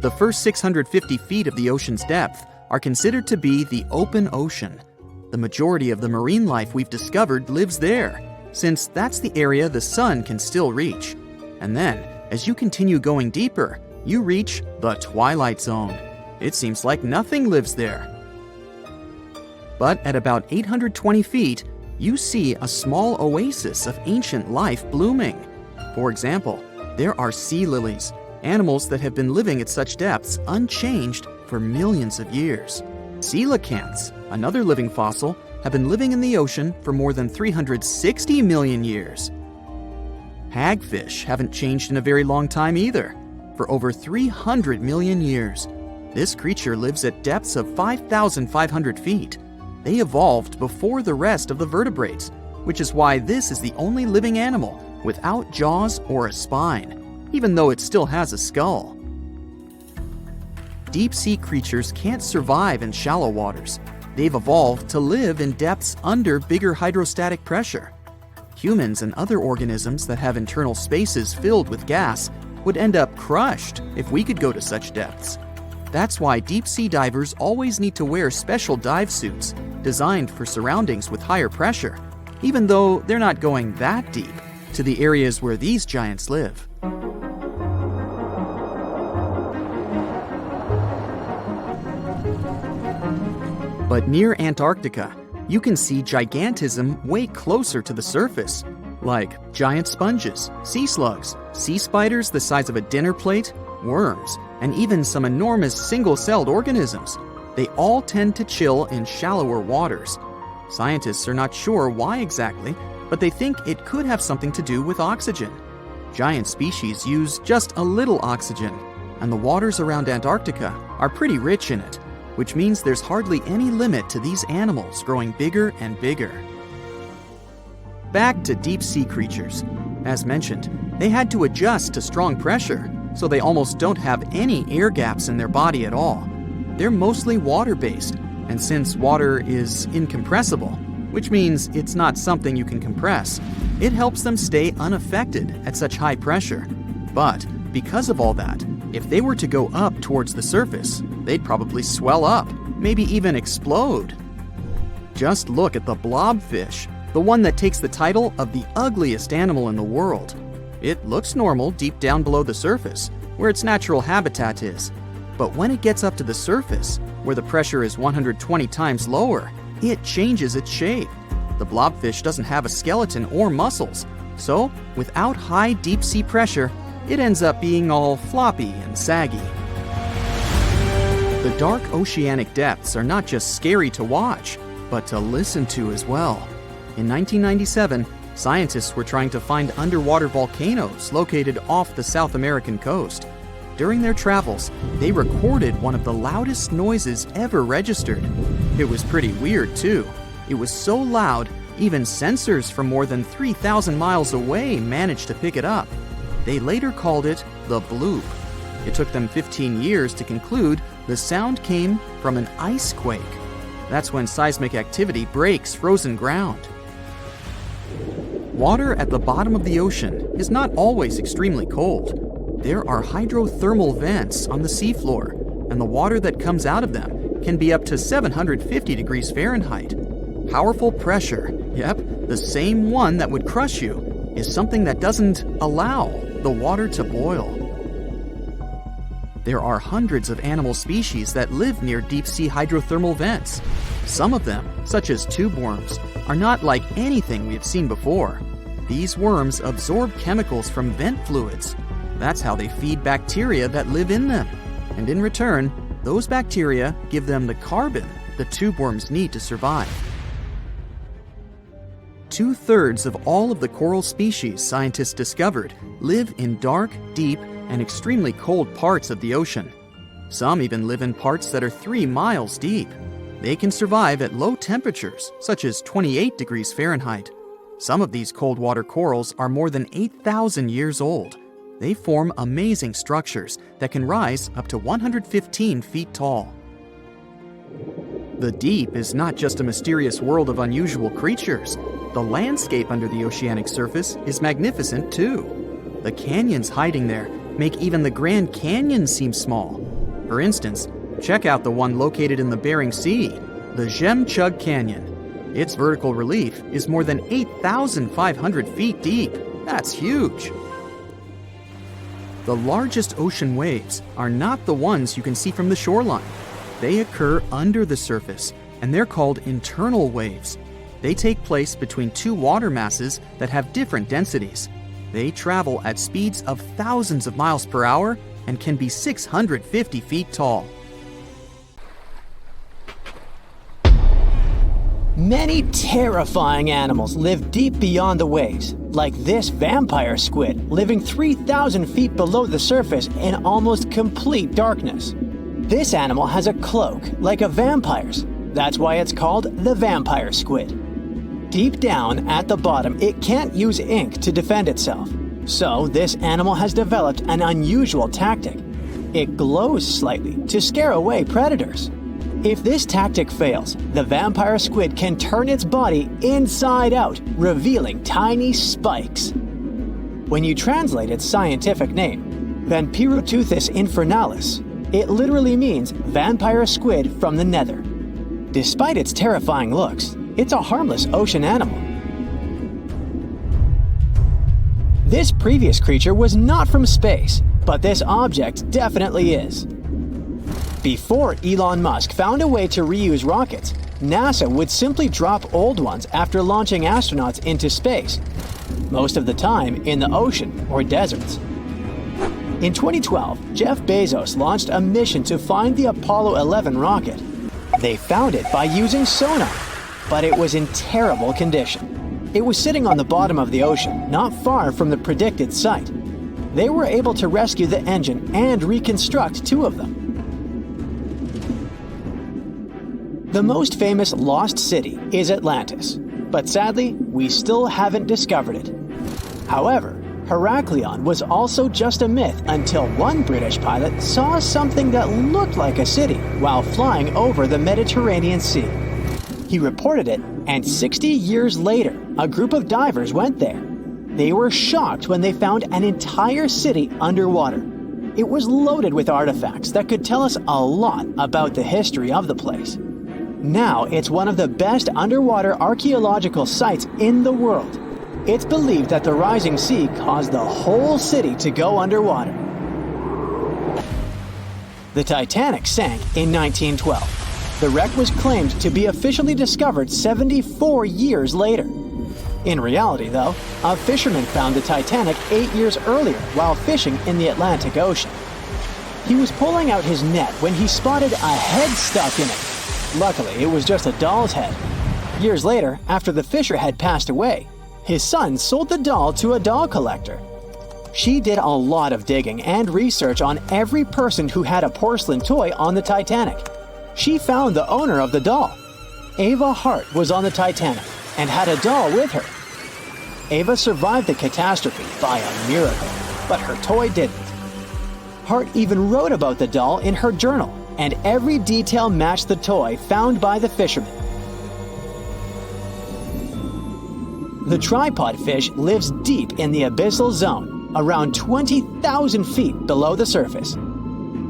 The first 650 feet of the ocean's depth are considered to be the open ocean. The majority of the marine life we've discovered lives there, since that's the area the sun can still reach. And then, as you continue going deeper, you reach the Twilight Zone. It seems like nothing lives there. But at about 820 feet, you see a small oasis of ancient life blooming. For example, there are sea lilies, animals that have been living at such depths unchanged for millions of years. Coelacanths, another living fossil, have been living in the ocean for more than 360 million years. Hagfish haven't changed in a very long time either, for over 300 million years. This creature lives at depths of 5,500 feet. They evolved before the rest of the vertebrates, which is why this is the only living animal without jaws or a spine, even though it still has a skull. Deep-sea creatures can't survive in shallow waters. They've evolved to live in depths under bigger hydrostatic pressure. Humans and other organisms that have internal spaces filled with gas would end up crushed if we could go to such depths. That's why deep-sea divers always need to wear special dive suits designed for surroundings with higher pressure, even though they're not going that deep to the areas where these giants live. But near Antarctica, you can see gigantism way closer to the surface, like giant sponges, sea slugs, sea spiders the size of a dinner plate, worms, and even some enormous single-celled organisms. They all tend to chill in shallower waters. Scientists are not sure why exactly, but they think it could have something to do with oxygen. Giant species use just a little oxygen, and the waters around Antarctica are pretty rich in it, which means there's hardly any limit to these animals growing bigger and bigger. Back to deep-sea creatures. As mentioned, they had to adjust to strong pressure, so they almost don't have any air gaps in their body at all. They're mostly water-based, and since water is incompressible, which means it's not something you can compress, it helps them stay unaffected at such high pressure. But because of all that, if they were to go up towards the surface, they'd probably swell up, maybe even explode. Just look at the blobfish, the one that takes the title of the ugliest animal in the world. It looks normal deep down below the surface, where its natural habitat is. But when it gets up to the surface, where the pressure is 120 times lower, it changes its shape. The blobfish doesn't have a skeleton or muscles, so without high deep-sea pressure, it ends up being all floppy and saggy. The dark oceanic depths are not just scary to watch, but to listen to as well. In 1997, scientists were trying to find underwater volcanoes located off the South American coast. During their travels, they recorded one of the loudest noises ever registered. It was pretty weird, too. It was so loud, even sensors from more than 3,000 miles away managed to pick it up. They later called it the Bloop. It took them 15 years to conclude the sound came from an ice quake. That's when seismic activity breaks frozen ground. Water at the bottom of the ocean is not always extremely cold. There are hydrothermal vents on the seafloor, and the water that comes out of them can be up to 750 degrees Fahrenheit. Powerful pressure, yep, the same one that would crush you, is something that doesn't allow the water to boil. There are hundreds of animal species that live near deep-sea hydrothermal vents. Some of them, such as tube worms, are not like anything we've seen before. These worms absorb chemicals from vent fluids. That's how they feed bacteria that live in them. And in return, those bacteria give them the carbon the tube worms need to survive. 2/3 of all of the coral species scientists discovered live in dark, deep, and extremely cold parts of the ocean. Some even live in parts that are 3 miles deep. They can survive at low temperatures, such as 28 degrees Fahrenheit. Some of these cold water corals are more than 8,000 years old. They form amazing structures that can rise up to 115 feet tall. The deep is not just a mysterious world of unusual creatures. The landscape under the oceanic surface is magnificent too. The canyons hiding there make even the Grand Canyon seem small. For instance, check out the one located in the Bering Sea, the Jemchug Canyon. Its vertical relief is more than 8,500 feet deep. That's huge. The largest ocean waves are not the ones you can see from the shoreline. They occur under the surface, and they're called internal waves. They take place between two water masses that have different densities. They travel at speeds of thousands of miles per hour and can be 650 feet tall. Many terrifying animals live deep beyond the waves, like this vampire squid living 3,000 feet below the surface in almost complete darkness. This animal has a cloak, like a vampire's. That's why it's called the vampire squid. Deep down at the bottom, it can't use ink to defend itself. So this animal has developed an unusual tactic. It glows slightly to scare away predators. If this tactic fails, the vampire squid can turn its body inside out, revealing tiny spikes. When you translate its scientific name, Vampiroteuthis infernalis, it literally means vampire squid from the nether. Despite its terrifying looks, it's a harmless ocean animal. This previous creature was not from space, but this object definitely is. Before Elon Musk found a way to reuse rockets, NASA would simply drop old ones after launching astronauts into space, most of the time in the ocean or deserts. In 2012, Jeff Bezos launched a mission to find the Apollo 11 rocket. They found it by using sonar, but it was in terrible condition. It was sitting on the bottom of the ocean, not far from the predicted site. They were able to rescue the engine and reconstruct 2 of them. The most famous lost city is Atlantis, but sadly, we still haven't discovered it. However, Heraklion was also just a myth until one British pilot saw something that looked like a city while flying over the Mediterranean Sea. He reported it, and 60 years later, a group of divers went there. They were shocked when they found an entire city underwater. It was loaded with artifacts that could tell us a lot about the history of the place. Now it's one of the best underwater archaeological sites in the world. It's believed that the rising sea caused the whole city to go underwater. The Titanic sank in 1912. The wreck was claimed to be officially discovered 74 years later. In reality, though, a fisherman found the Titanic 8 years earlier while fishing in the Atlantic Ocean. He was pulling out his net when he spotted a head stuck in it. Luckily, it was just a doll's head. Years later, after the fisher had passed away, his son sold the doll to a doll collector. She did a lot of digging and research on every person who had a porcelain toy on the Titanic. She found the owner of the doll. Ava Hart was on the Titanic and had a doll with her. Ava survived the catastrophe by a miracle, but her toy didn't. Hart even wrote about the doll in her journal, and every detail matched the toy found by the fisherman. The tripod fish lives deep in the abyssal zone, around 20,000 feet below the surface.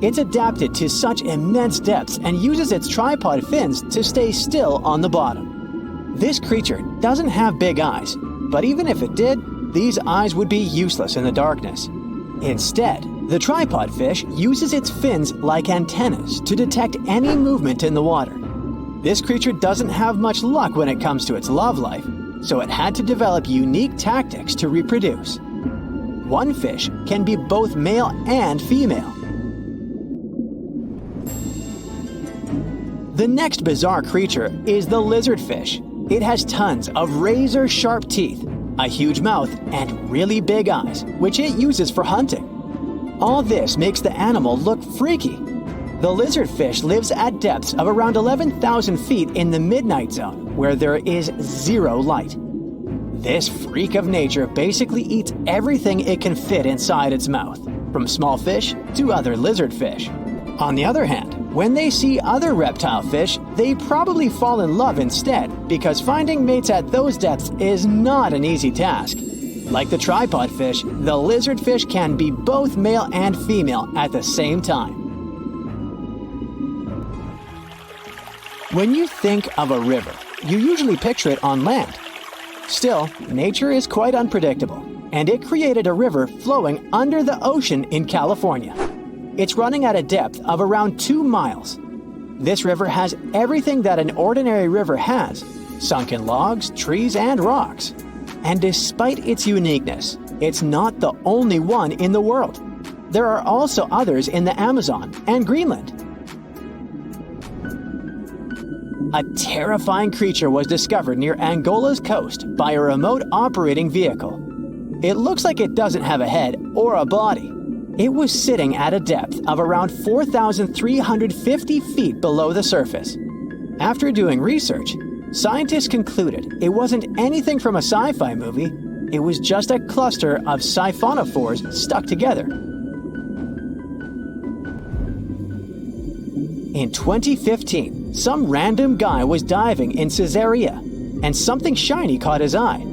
It's adapted to such immense depths and uses its tripod fins to stay still on the bottom. This creature doesn't have big eyes, but even if it did, these eyes would be useless in the darkness. Instead, the tripod fish uses its fins like antennas to detect any movement in the water. This creature doesn't have much luck when it comes to its love life, so it had to develop unique tactics to reproduce. One fish can be both male and female. The next bizarre creature is the lizardfish. It has tons of razor-sharp teeth, a huge mouth, and really big eyes, which it uses for hunting. All this makes the animal look freaky. The lizardfish lives at depths of around 11,000 feet in the midnight zone, where there is zero light. This freak of nature basically eats everything it can fit inside its mouth, from small fish to other lizardfish. On the other hand, when they see other reptile fish, they probably fall in love instead, because finding mates at those depths is not an easy task. Like the tripod fish, the lizardfish can be both male and female at the same time. When you think of a river, you usually picture it on land. Still, nature is quite unpredictable, and it created a river flowing under the ocean in California. It's running at a depth of around 2 miles. This river has everything that an ordinary river has: sunken logs, trees, and rocks. And despite its uniqueness, it's not the only one in the world. There are also others in the Amazon and Greenland. A terrifying creature was discovered near Angola's coast by a remote operating vehicle. It looks like it doesn't have a head or a body. It was sitting at a depth of around 4,350 feet below the surface. After doing research, scientists concluded it wasn't anything from a sci-fi movie, it was just a cluster of Siphonophores stuck together. In 2015, Some random guy was diving in Caesarea, and something shiny caught his eye.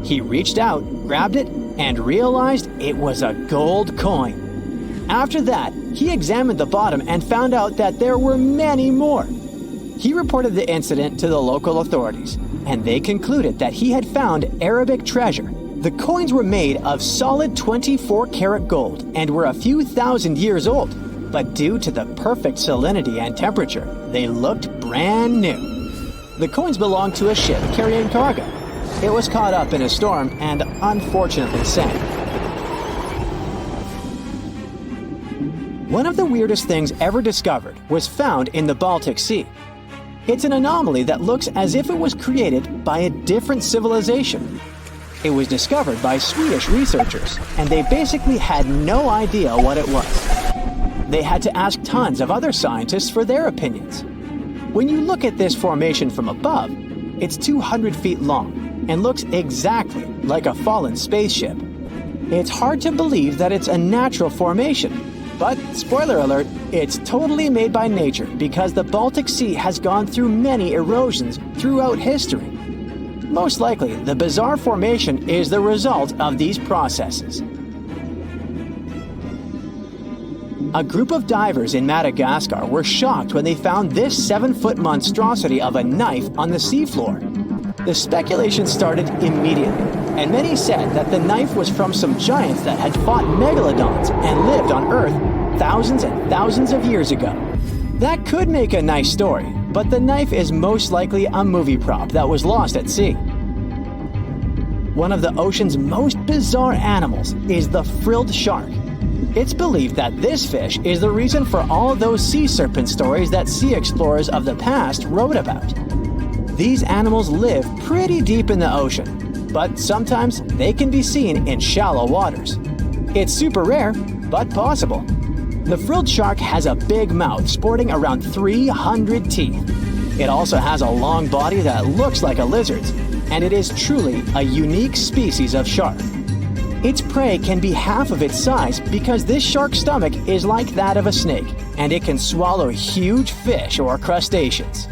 He reached out, grabbed it, and realized it was a gold coin. After that, he examined the bottom and found out that there were many more. He reported the incident to the local authorities, and they concluded that he had found Arabic treasure. The coins were made of solid 24-karat gold and were a few thousand years old, but due to the perfect salinity and temperature, they looked brand new. The coins belonged to a ship carrying cargo. It was caught up in a storm and unfortunately sank. One of the weirdest things ever discovered was found in the Baltic Sea. It's an anomaly that looks as if it was created by a different civilization. It was discovered by Swedish researchers, and they basically had no idea what it was. They had to ask tons of other scientists for their opinions. When you look at this formation from above, it's 200 feet long and looks exactly like a fallen spaceship. It's hard to believe that it's a natural formation. But, spoiler alert, it's totally made by nature because the Baltic Sea has gone through many erosions throughout history. Most likely, the bizarre formation is the result of these processes. A group of divers in Madagascar were shocked when they found this 7-foot monstrosity of a knife on the seafloor. The speculation started immediately, and many said that the knife was from some giants that had fought megalodons and lived on Earth thousands and thousands of years ago. That could make a nice story, but the knife is most likely a movie prop that was lost at sea. One of the ocean's most bizarre animals is the frilled shark. It's believed that this fish is the reason for all those sea serpent stories that sea explorers of the past wrote about. These animals live pretty deep in the ocean, but sometimes they can be seen in shallow waters. It's super rare, but possible. The frilled shark has a big mouth sporting around 300 teeth. It also has a long body that looks like a lizard's, and it is truly a unique species of shark. Its prey can be half of its size because this shark's stomach is like that of a snake, and it can swallow huge fish or crustaceans.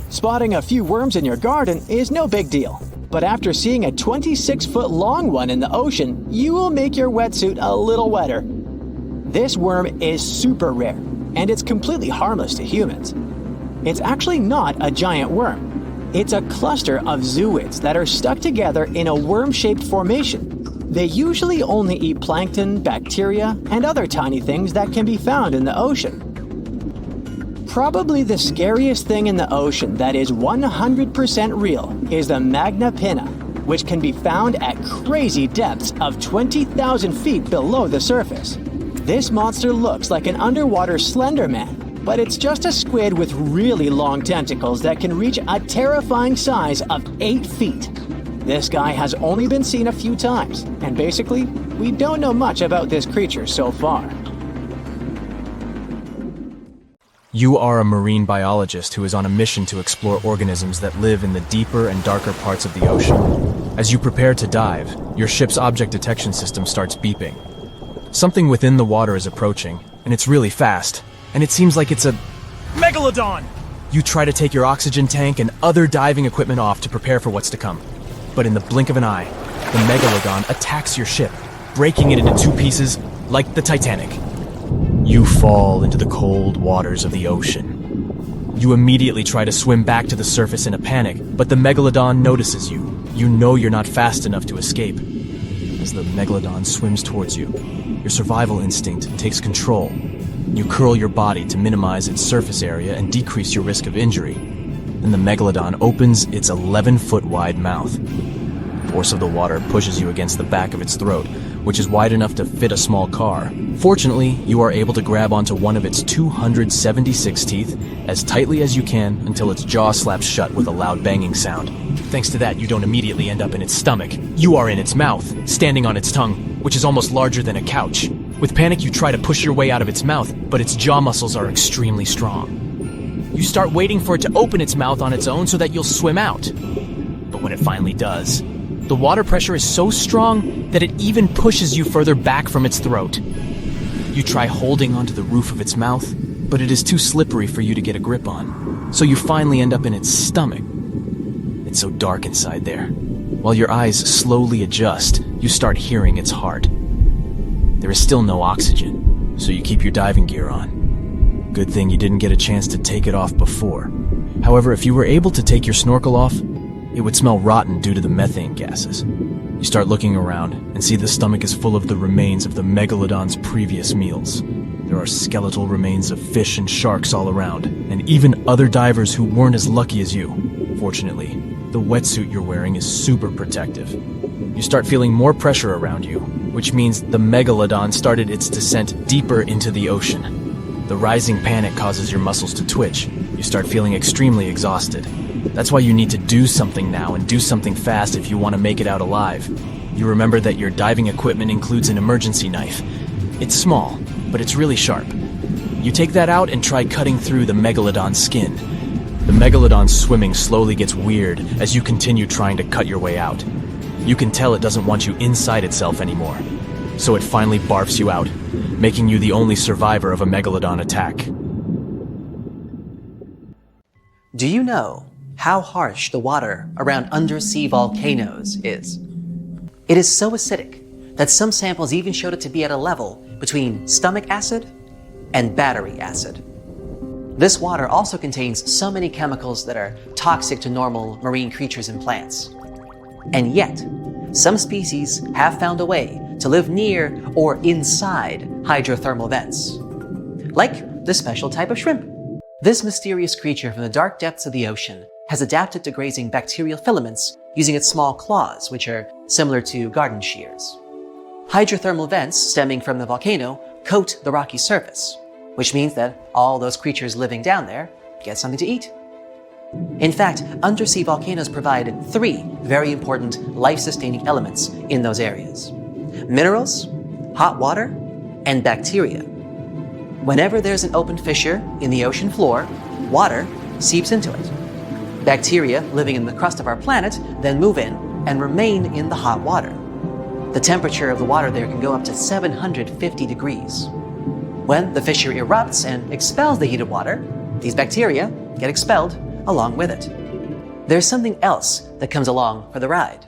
Spotting a few worms in your garden is no big deal, but after seeing a 26-foot-long one in the ocean, you will make your wetsuit a little wetter. This worm is super rare, and it's completely harmless to humans. It's actually not a giant worm. It's a cluster of zooids that are stuck together in a worm-shaped formation. They usually only eat plankton, bacteria, and other tiny things that can be found in the ocean. Probably the scariest thing in the ocean that is 100% real is the magna pinna, which can be found at crazy depths of 20,000 feet below the surface. This monster looks like an underwater Slender Man, but it's just a squid with really long tentacles that can reach a terrifying size of 8 feet. This guy has only been seen a few times, and basically, we don't know much about this creature so far. You are a marine biologist who is on a mission to explore organisms that live in the deeper and darker parts of the ocean. As you prepare to dive, your ship's object detection system starts beeping. Something within the water is approaching, and it's really fast, and it seems like it's a Megalodon! You try to take your oxygen tank and other diving equipment off to prepare for what's to come. But in the blink of an eye, the Megalodon attacks your ship, breaking it into 2 pieces like the Titanic. You fall into the cold waters of the ocean. You immediately try to swim back to the surface in a panic, but the Megalodon notices you. You know you're not fast enough to escape. As the Megalodon swims towards you, your survival instinct takes control. You curl your body to minimize its surface area and decrease your risk of injury. Then the Megalodon opens its 11-foot wide mouth. The force of the water pushes you against the back of its throat, which is wide enough to fit a small car. Fortunately, you are able to grab onto one of its 276 teeth as tightly as you can until its jaw slaps shut with a loud banging sound. Thanks to that, you don't immediately end up in its stomach. You are in its mouth, standing on its tongue, which is almost larger than a couch. With panic, you try to push your way out of its mouth, but its jaw muscles are extremely strong. You start waiting for it to open its mouth on its own so that you'll swim out. But when it finally does, the water pressure is so strong that it even pushes you further back from its throat. You try holding onto the roof of its mouth, but it is too slippery for you to get a grip on. So you finally end up in its stomach. It's so dark inside there. While your eyes slowly adjust, you start hearing its heart. There is still no oxygen, so you keep your diving gear on. Good thing you didn't get a chance to take it off before. However, if you were able to take your snorkel off, it would smell rotten due to the methane gases. You start looking around and see the stomach is full of the remains of the Megalodon's previous meals. There are skeletal remains of fish and sharks all around, and even other divers who weren't as lucky as you. Fortunately, the wetsuit you're wearing is super protective. You start feeling more pressure around you, which means the Megalodon started its descent deeper into the ocean. The rising panic causes your muscles to twitch. You start feeling extremely exhausted. That's why you need to do something now, and do something fast if you want to make it out alive. You remember that your diving equipment includes an emergency knife. It's small, but it's really sharp. You take that out and try cutting through the Megalodon's skin. The Megalodon's swimming slowly gets weird as you continue trying to cut your way out. You can tell it doesn't want you inside itself anymore. So it finally barfs you out, making you the only survivor of a Megalodon attack. Do you know how harsh the water around undersea volcanoes is? It is so acidic that some samples even showed it to be at a level between stomach acid and battery acid. This water also contains so many chemicals that are toxic to normal marine creatures and plants. And yet, some species have found a way to live near or inside hydrothermal vents, like this special type of shrimp. This mysterious creature from the dark depths of the ocean has adapted to grazing bacterial filaments using its small claws, which are similar to garden shears. Hydrothermal vents stemming from the volcano coat the rocky surface, which means that all those creatures living down there get something to eat. In fact, undersea volcanoes provide 3 very important life-sustaining elements in those areas: minerals, hot water, and bacteria. Whenever there's an open fissure in the ocean floor, water seeps into it. Bacteria living in the crust of our planet then move in and remain in the hot water. The temperature of the water there can go up to 750 degrees. When the fissure erupts and expels the heated water, these bacteria get expelled along with it. There's something else that comes along for the ride.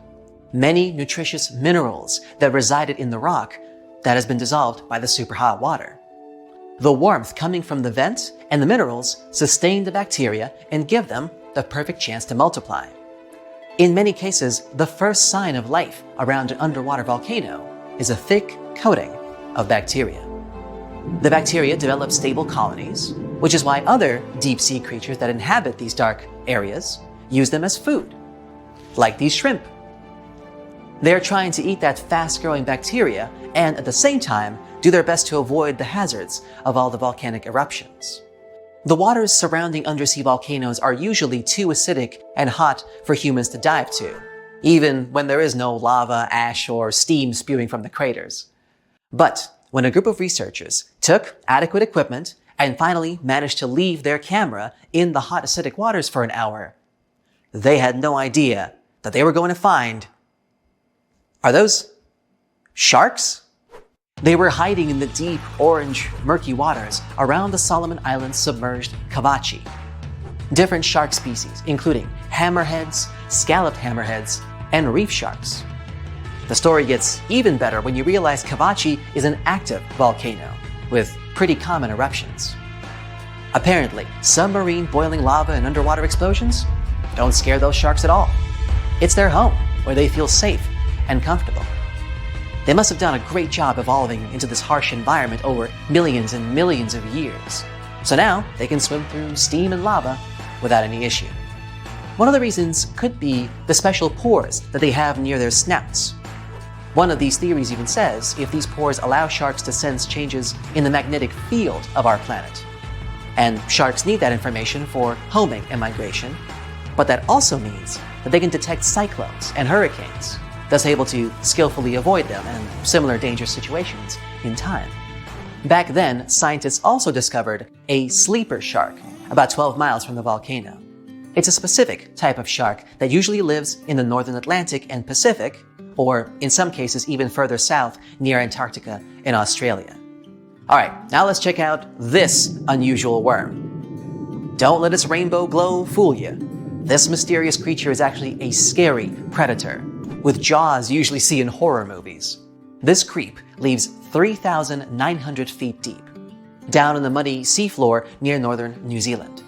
Many nutritious minerals that resided in the rock that has been dissolved by the super hot water. The warmth coming from the vent and the minerals sustain the bacteria and give them the perfect chance to multiply. In many cases, the first sign of life around an underwater volcano is a thick coating of bacteria. The bacteria develop stable colonies, which is why other deep-sea creatures that inhabit these dark areas use them as food, like these shrimp. They're trying to eat that fast-growing bacteria and at the same time do their best to avoid the hazards of all the volcanic eruptions. The waters surrounding undersea volcanoes are usually too acidic and hot for humans to dive to, even when there is no lava, ash, or steam spewing from the craters. But when a group of researchers took adequate equipment and finally managed to leave their camera in the hot acidic waters for an hour, they had no idea that they were going to find... Are those sharks? They were hiding in the deep, orange, murky waters around the Solomon Islands submerged Kavachi. Different shark species, including hammerheads, scalloped hammerheads, and reef sharks. The story gets even better when you realize Kavachi is an active volcano with pretty common eruptions. Apparently, submarine boiling lava and underwater explosions don't scare those sharks at all. It's their home, where they feel safe and comfortable. They must have done a great job evolving into this harsh environment over millions and millions of years. So now they can swim through steam and lava without any issue. One of the reasons could be the special pores that they have near their snouts. One of these theories even says if these pores allow sharks to sense changes in the magnetic field of our planet. And sharks need that information for homing and migration, but that also means that they can detect cyclones and hurricanes, thus able to skillfully avoid them and similar dangerous situations in time. Back then, scientists also discovered a sleeper shark about 12 miles from the volcano. It's a specific type of shark that usually lives in the northern Atlantic and Pacific, or in some cases even further south near Antarctica and Australia. Alright, now let's check out this unusual worm. Don't let its rainbow glow fool you. This mysterious creature is actually a scary predator, with jaws usually seen in horror movies. This creep lives 3,900 feet deep, down in the muddy seafloor near northern New Zealand.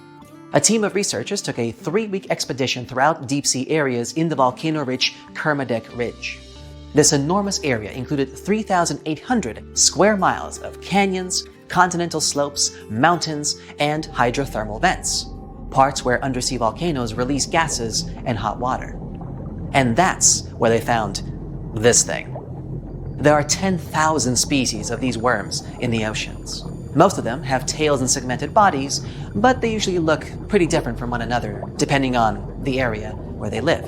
A team of researchers took a 3-week expedition throughout deep-sea areas in the volcano-rich Kermadec Ridge. This enormous area included 3,800 square miles of canyons, continental slopes, mountains, and hydrothermal vents, parts where undersea volcanoes release gases and hot water. And that's where they found this thing. There are 10,000 species of these worms in the oceans. Most of them have tails and segmented bodies, but they usually look pretty different from one another depending on the area where they live.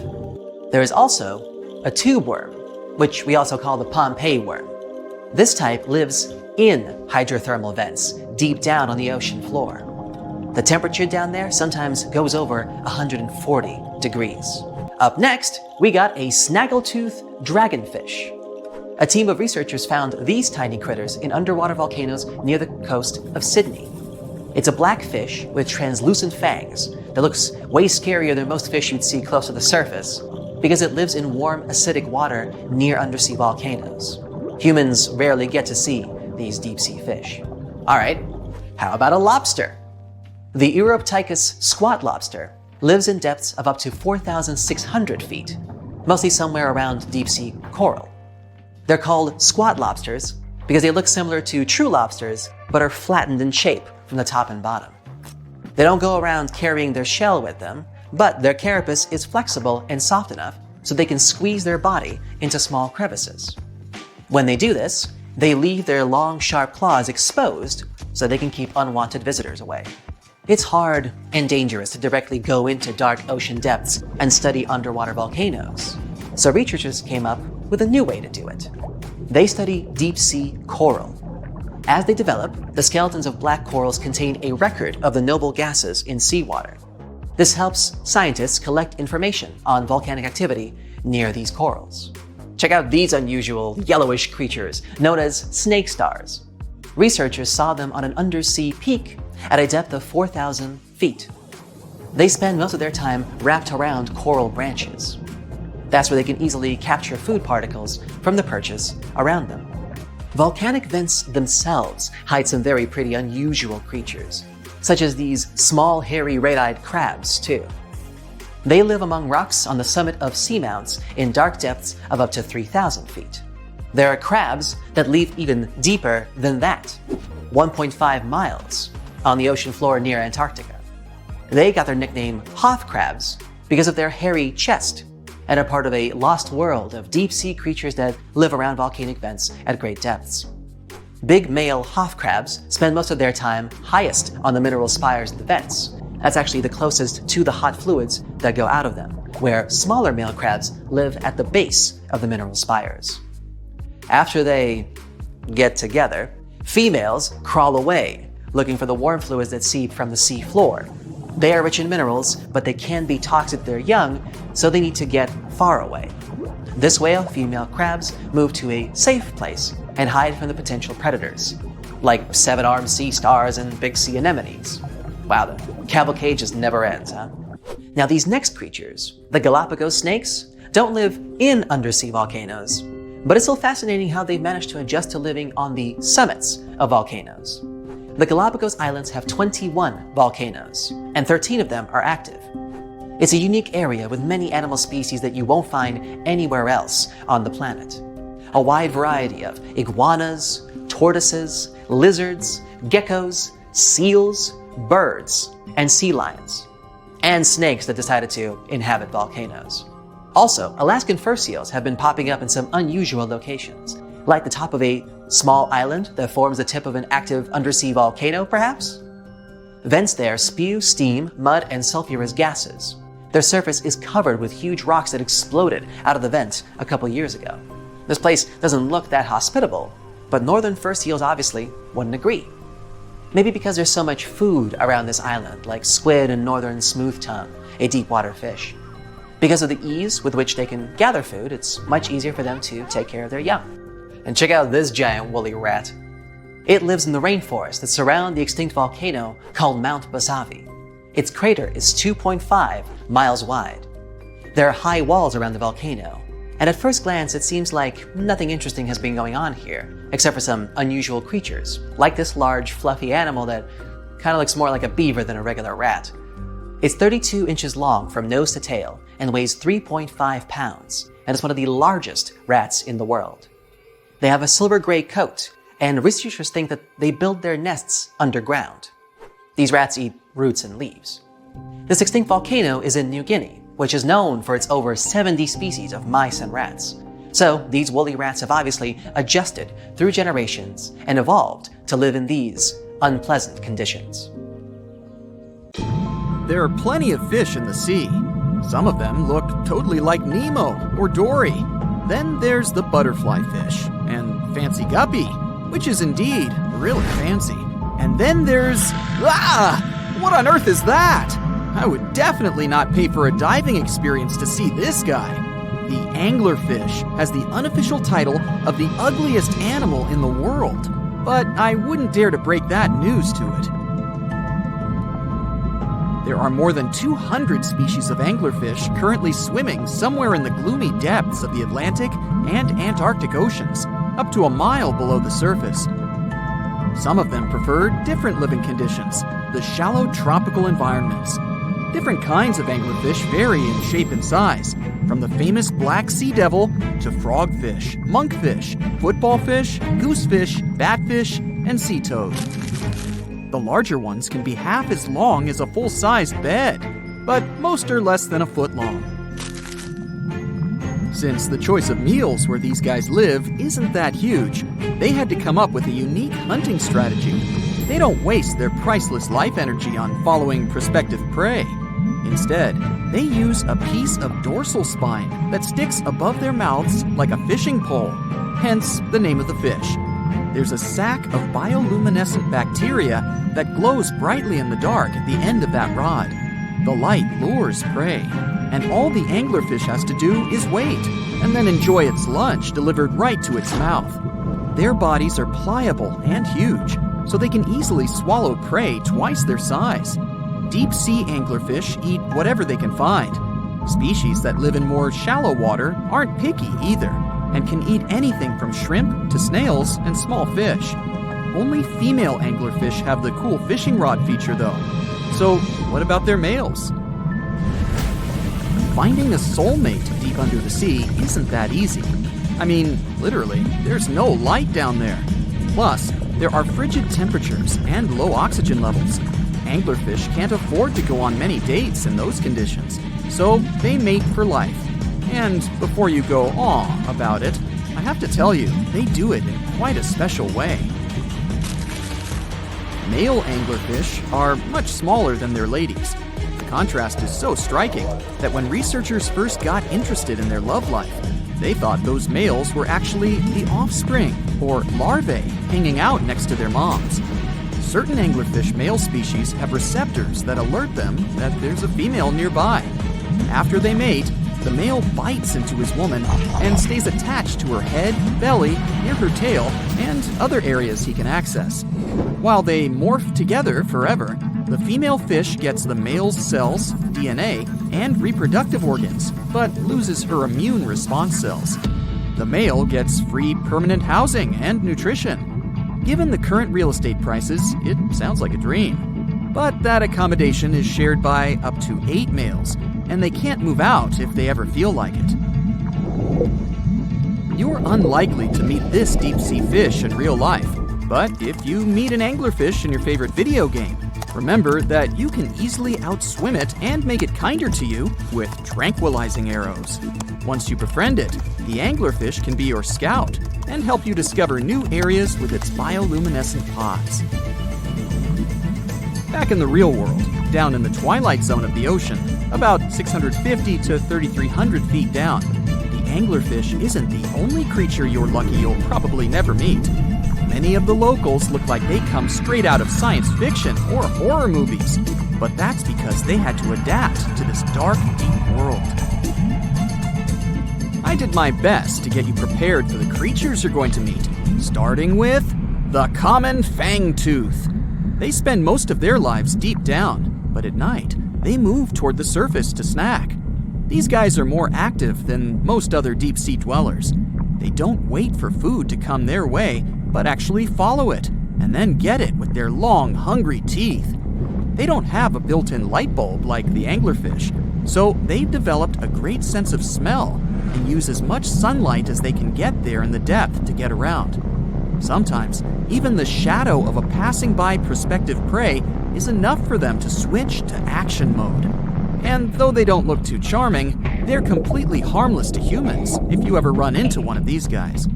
There is also a tube worm, which we also call the Pompeii worm. This type lives in hydrothermal vents deep down on the ocean floor. The temperature down there sometimes goes over 140 degrees. Up next, we got a snaggletooth dragonfish. A team of researchers found these tiny critters in underwater volcanoes near the coast of Sydney. It's a black fish with translucent fangs that looks way scarier than most fish you'd see close to the surface because it lives in warm, acidic water near undersea volcanoes. Humans rarely get to see these deep-sea fish. Alright, how about a lobster? The Uroptychus squat lobster lives in depths of up to 4,600 feet, mostly somewhere around deep-sea coral. They're called squat lobsters because they look similar to true lobsters but are flattened in shape from the top and bottom. They don't go around carrying their shell with them, but their carapace is flexible and soft enough so they can squeeze their body into small crevices. When they do this, they leave their long, sharp claws exposed so they can keep unwanted visitors away. It's hard and dangerous to directly go into dark ocean depths and study underwater volcanoes, so researchers came up with a new way to do it. They study deep-sea coral. As they develop, the skeletons of black corals contain a record of the noble gases in seawater. This helps scientists collect information on volcanic activity near these corals. Check out these unusual yellowish creatures known as snake stars. Researchers saw them on an undersea peak at a depth of 4,000 feet. They spend most of their time wrapped around coral branches. That's where they can easily capture food particles from the perches around them. Volcanic vents themselves hide some very pretty unusual creatures, such as these small, hairy, red-eyed crabs, too. They live among rocks on the summit of seamounts in dark depths of up to 3,000 feet. There are crabs that live even deeper than that, 1.5 miles, on the ocean floor near Antarctica. They got their nickname Hoth crabs because of their hairy chest and are part of a lost world of deep-sea creatures that live around volcanic vents at great depths. Big male Hoth crabs spend most of their time highest on the mineral spires of the vents. That's actually the closest to the hot fluids that go out of them, where smaller male crabs live at the base of the mineral spires. After they get together, females crawl away, looking for the warm fluids that seep from the sea floor. They are rich in minerals, but they can be toxic to their young, so they need to get far away. This way, female crabs move to a safe place and hide from the potential predators, like seven-armed sea stars and big sea anemones. Wow, the cavalcade just never ends, huh? Now these next creatures, the Galapagos snakes, don't live in undersea volcanoes, but it's still fascinating how they've managed to adjust to living on the summits of volcanoes. The Galapagos Islands have 21 volcanoes, and 13 of them are active. It's a unique area with many animal species that you won't find anywhere else on the planet. A wide variety of iguanas, tortoises, lizards, geckos, seals, birds, and sea lions, and snakes that decided to inhabit volcanoes. Also, Alaskan fur seals have been popping up in some unusual locations, like the top of a small island that forms the tip of an active undersea volcano, perhaps? Vents there spew steam, mud, and sulfurous gases. Their surface is covered with huge rocks that exploded out of the vent a couple years ago. This place doesn't look that hospitable, but northern fur seals obviously wouldn't agree. Maybe because there's so much food around this island, like squid and northern smooth tongue, a deep water fish. Because of the ease with which they can gather food, it's much easier for them to take care of their young. And check out this giant woolly rat. It lives in the rainforests that surround the extinct volcano called Mount Basavi. Its crater is 2.5 miles wide. There are high walls around the volcano, and at first glance it seems like nothing interesting has been going on here, except for some unusual creatures, like this large fluffy animal that kind of looks more like a beaver than a regular rat. It's 32 inches long from nose to tail and weighs 3.5 pounds, and is one of the largest rats in the world. They have a silver-gray coat, and researchers think that they build their nests underground. These rats eat roots and leaves. This extinct volcano is in New Guinea, which is known for its over 70 species of mice and rats. So these woolly rats have obviously adjusted through generations and evolved to live in these unpleasant conditions. There are plenty of fish in the sea. Some of them look totally like Nemo or Dory. Then there's the butterfly fish and fancy guppy, which is indeed really fancy. And then there's... What on earth is that? I would definitely not pay for a diving experience to see this guy. The anglerfish has the unofficial title of the ugliest animal in the world, but I wouldn't dare to break that news to it. There are more than 200 species of anglerfish currently swimming somewhere in the gloomy depths of the Atlantic and Antarctic Oceans, up to a mile below the surface. Some of them prefer different living conditions, the shallow tropical environments. Different kinds of anglerfish vary in shape and size, from the famous black sea devil to frogfish, monkfish, footballfish, goosefish, batfish, and sea toad. The larger ones can be half as long as a full-sized bed, but most are less than a foot long. Since the choice of meals where these guys live isn't that huge, they had to come up with a unique hunting strategy. They don't waste their priceless life energy on following prospective prey. Instead, they use a piece of dorsal spine that sticks above their mouths like a fishing pole, hence the name of the fish. There's a sac of bioluminescent bacteria that glows brightly in the dark at the end of that rod. The light lures prey, and all the anglerfish has to do is wait, and then enjoy its lunch delivered right to its mouth. Their bodies are pliable and huge, so they can easily swallow prey twice their size. Deep-sea anglerfish eat whatever they can find. Species that live in more shallow water aren't picky either, and can eat anything from shrimp to snails and small fish. Only female anglerfish have the cool fishing rod feature though. So what about their males? Finding a soulmate deep under the sea isn't that easy. I mean, literally, there's no light down there. Plus, there are frigid temperatures and low oxygen levels. Anglerfish can't afford to go on many dates in those conditions, so they mate for life. And before you go aw about it, I have to tell you, they do it in quite a special way. Male anglerfish are much smaller than their ladies. The contrast is so striking that when researchers first got interested in their love life, they thought those males were actually the offspring, or larvae, hanging out next to their moms. Certain anglerfish male species have receptors that alert them that there's a female nearby. After they mate, the male bites into his woman and stays attached to her head, belly, near her tail, and other areas he can access. While they morph together forever, the female fish gets the male's cells, DNA, and reproductive organs, but loses her immune response cells. The male gets free permanent housing and nutrition. Given the current real estate prices, it sounds like a dream. But that accommodation is shared by up to 8 males, and they can't move out if they ever feel like it. You're unlikely to meet this deep-sea fish in real life, but if you meet an anglerfish in your favorite video game, remember that you can easily outswim it and make it kinder to you with tranquilizing arrows. Once you befriend it, the anglerfish can be your scout and help you discover new areas with its bioluminescent pods. Back in the real world, down in the twilight zone of the ocean, about 650 to 3,300 feet down, the anglerfish isn't the only creature you're lucky you'll probably never meet. Many of the locals look like they come straight out of science fiction or horror movies, but that's because they had to adapt to this dark, deep world. I did my best to get you prepared for the creatures you're going to meet, starting with The common fangtooth. They spend most of their lives deep down, but at night, they move toward the surface to snack. These guys are more active than most other deep-sea dwellers. They don't wait for food to come their way, but actually follow it, and then get it with their long, hungry teeth. They don't have a built-in light bulb like the anglerfish, so they've developed a great sense of smell and use as much sunlight as they can get there in the depth to get around. Sometimes, even the shadow of a passing by prospective prey is enough for them to switch to action mode. And though they don't look too charming, they're completely harmless to humans if you ever run into one of these guys.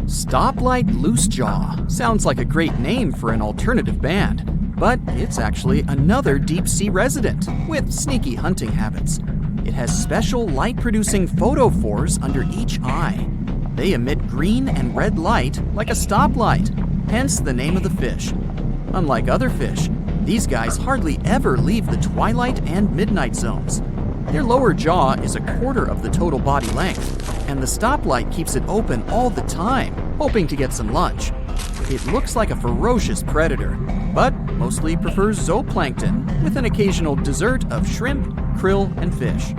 Stoplight Loosejaw sounds like a great name for an alternative band, but it's actually another deep-sea resident with sneaky hunting habits. It has special light-producing photophores under each eye. They emit green and red light like a stoplight, hence the name of the fish. Unlike other fish, these guys hardly ever leave the twilight and midnight zones. Their lower jaw is a quarter of the total body length, and the stoplight keeps it open all the time, hoping to get some lunch. It looks like a ferocious predator, but mostly prefers zooplankton with an occasional dessert of shrimp, krill, and fish.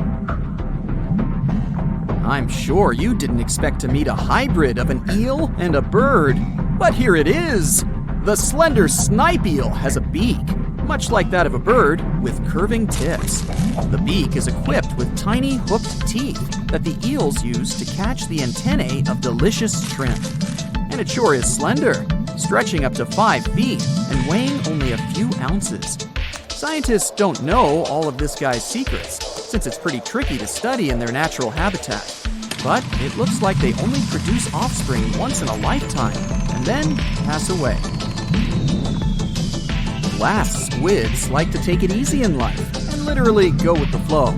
I'm sure you didn't expect to meet a hybrid of an eel and a bird, but here it is! The slender snipe eel has a beak, much like that of a bird, with curving tips. The beak is equipped with tiny hooked teeth that the eels use to catch the antennae of delicious shrimp. And it sure is slender, stretching up to 5 feet and weighing only a few ounces. Scientists don't know all of this guy's secrets, since it's pretty tricky to study in their natural habitat. But it looks like they only produce offspring once in a lifetime, and then pass away. Glass squids like to take it easy in life and literally go with the flow.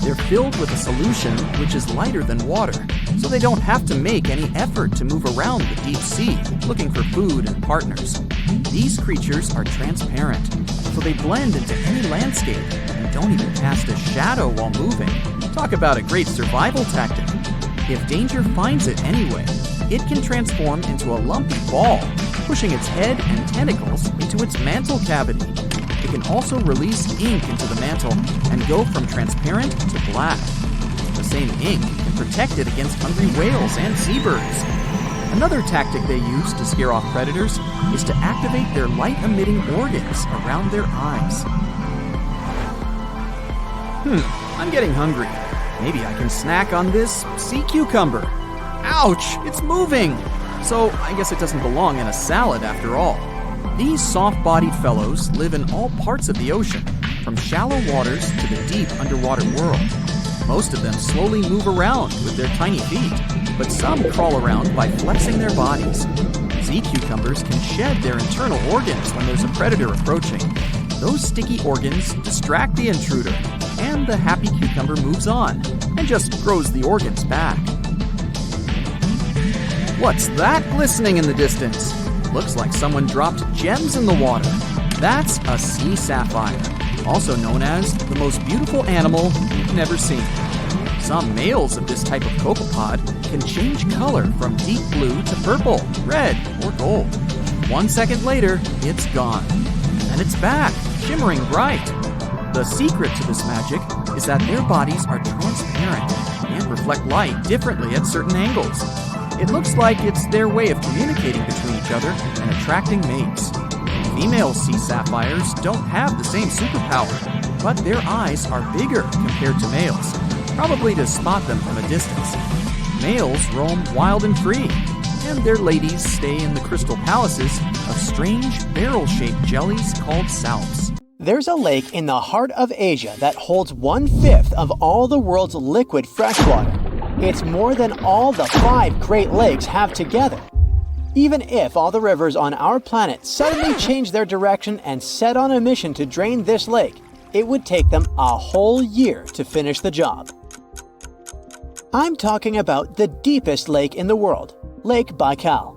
They're filled with a solution which is lighter than water, so they don't have to make any effort to move around the deep sea looking for food and partners. These creatures are transparent, so they blend into any landscape and don't even cast a shadow while moving. Talk about a great survival tactic. If danger finds it anyway, it can transform into a lumpy ball, pushing its head and tentacles into its mantle cavity. It can also release ink into the mantle and go from transparent to black. The same ink can protect it against hungry whales and seabirds. Another tactic they use to scare off predators is to activate their light-emitting organs around their eyes. I'm getting hungry. Maybe I can snack on this sea cucumber. Ouch, it's moving! So I guess it doesn't belong in a salad after all. These soft-bodied fellows live in all parts of the ocean, from shallow waters to the deep underwater world. Most of them slowly move around with their tiny feet, but some crawl around by flexing their bodies. Sea cucumbers can shed their internal organs when there's a predator approaching. Those sticky organs distract the intruder, and the happy cucumber moves on and just grows the organs back. What's that glistening in the distance? Looks like someone dropped gems in the water. That's a sea sapphire, also known as the most beautiful animal you've never seen. Some males of this type of copepod can change color from deep blue to purple, red, or gold. 1 second later, it's gone. And it's back, shimmering bright. The secret to this magic is that their bodies are transparent and reflect light differently at certain angles. It looks like it's their way of communicating between each other and attracting mates. Female sea sapphires don't have the same superpower, but their eyes are bigger compared to males, probably to spot them from a distance. Males roam wild and free, and their ladies stay in the crystal palaces of strange barrel-shaped jellies called salps. There's a lake in the heart of Asia that holds 1/5 of all the world's liquid freshwater. It's more than all the 5 Great Lakes have together. Even if all the rivers on our planet suddenly changed their direction and set on a mission to drain this lake, it would take them a whole year to finish the job. I'm talking about the deepest lake in the world, Lake Baikal.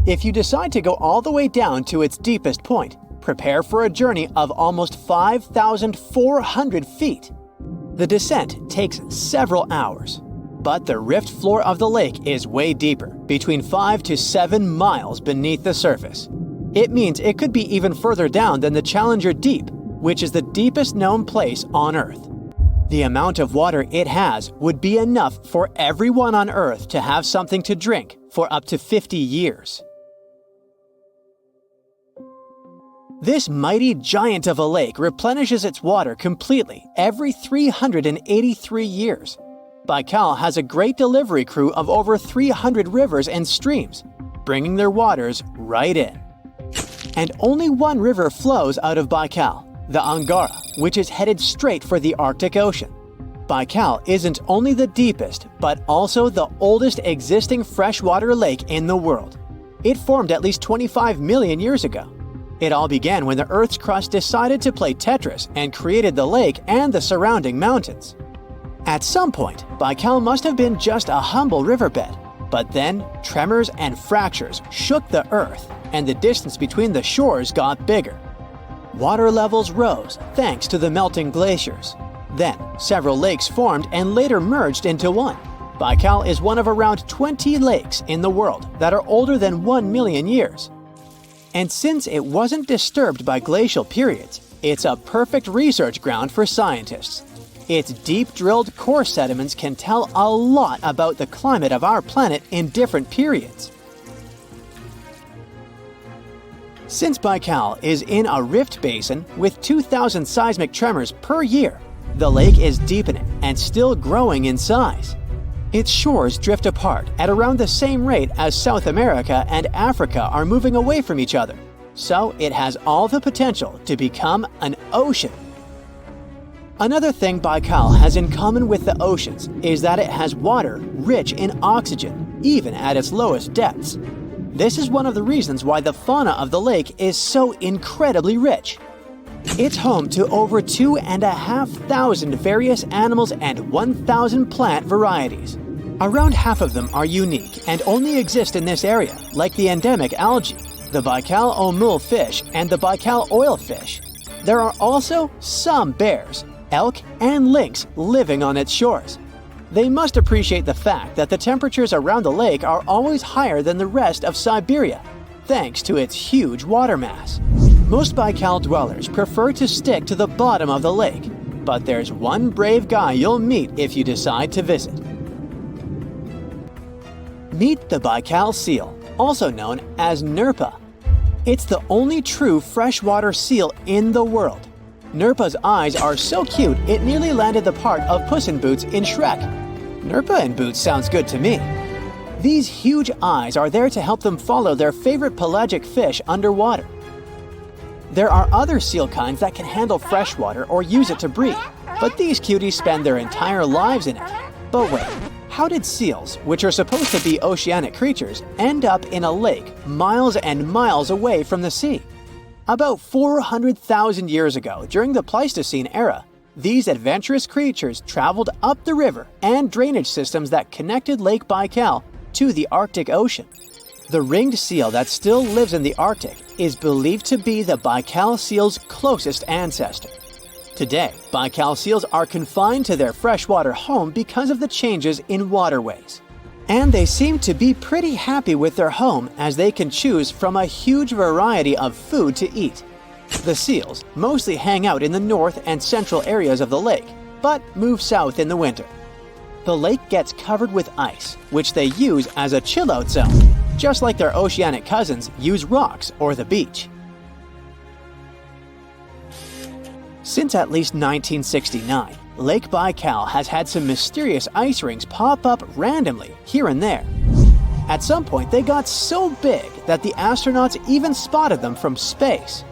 If you decide to go all the way down to its deepest point, prepare for a journey of almost 5,400 feet. The descent takes several hours. But the rift floor of the lake is way deeper, between 5 to 7 miles beneath the surface. It means it could be even further down than the Challenger Deep, which is the deepest known place on Earth. The amount of water it has would be enough for everyone on Earth to have something to drink for up to 50 years. This mighty giant of a lake replenishes its water completely every 383 years. Baikal has a great delivery crew of over 300 rivers and streams, bringing their waters right in. And only one river flows out of Baikal, the Angara, which is headed straight for the Arctic Ocean. Baikal isn't only the deepest, but also the oldest existing freshwater lake in the world. It formed at least 25 million years ago. It all began when the Earth's crust decided to play Tetris and created the lake and the surrounding mountains. At some point, Baikal must have been just a humble riverbed, but then tremors and fractures shook the Earth, and the distance between the shores got bigger. Water levels rose thanks to the melting glaciers. Then, several lakes formed and later merged into one. Baikal is one of around 20 lakes in the world that are older than 1 million years. And since it wasn't disturbed by glacial periods, it's a perfect research ground for scientists. Its deep-drilled core sediments can tell a lot about the climate of our planet in different periods. Since Baikal is in a rift basin with 2,000 seismic tremors per year, the lake is deepening and still growing in size. Its shores drift apart at around the same rate as South America and Africa are moving away from each other, so it has all the potential to become an ocean. Another thing Baikal has in common with the oceans is that it has water rich in oxygen, even at its lowest depths. This is one of the reasons why the fauna of the lake is so incredibly rich. It's home to over 2,500 various animals and 1,000 plant varieties. Around half of them are unique and only exist in this area, like the endemic algae, the Baikal omul fish, and the Baikal oilfish. There are also some bears, elk, and lynx living on its shores. They must appreciate the fact that the temperatures around the lake are always higher than the rest of Siberia, thanks to its huge water mass. Most Baikal dwellers prefer to stick to the bottom of the lake, but there's one brave guy you'll meet if you decide to visit. Meet the Baikal seal, also known as Nerpa. It's the only true freshwater seal in the world. Nerpa's eyes are so cute it nearly landed the part of Puss in Boots in Shrek. Nerpa in Boots sounds good to me. These huge eyes are there to help them follow their favorite pelagic fish underwater. There are other seal kinds that can handle freshwater or use it to breathe, but these cuties spend their entire lives in it. But wait, how did seals, which are supposed to be oceanic creatures, end up in a lake miles and miles away from the sea? About 400,000 years ago, during the Pleistocene era, these adventurous creatures traveled up the river and drainage systems that connected Lake Baikal to the Arctic Ocean. The ringed seal that still lives in the Arctic is believed to be the Baikal seal's closest ancestor. Today, Baikal seals are confined to their freshwater home because of the changes in waterways. And they seem to be pretty happy with their home as they can choose from a huge variety of food to eat. The seals mostly hang out in the north and central areas of the lake, but move south in the winter. The lake gets covered with ice, which they use as a chill-out zone, just like their oceanic cousins use rocks or the beach. Since at least 1969, Lake Baikal has had some mysterious ice rings pop up randomly here and there. At some point, they got so big that the astronauts even spotted them from space.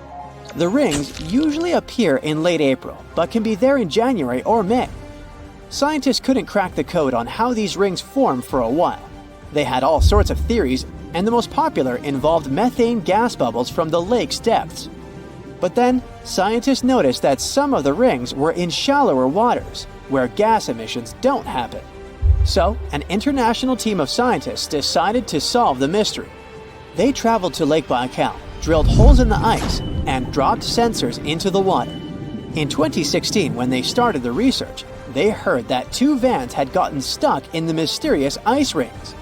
The rings usually appear in late April, but can be there in January or May. Scientists couldn't crack the code on how these rings form for a while. They had all sorts of theories, and the most popular involved methane gas bubbles from the lake's depths. But then, scientists noticed that some of the rings were in shallower waters, where gas emissions don't happen. So, an international team of scientists decided to solve the mystery. They traveled to Lake Baikal, drilled holes in the ice, and dropped sensors into the water. In 2016, when they started the research, they heard that 2 vans had gotten stuck in the mysterious ice rings.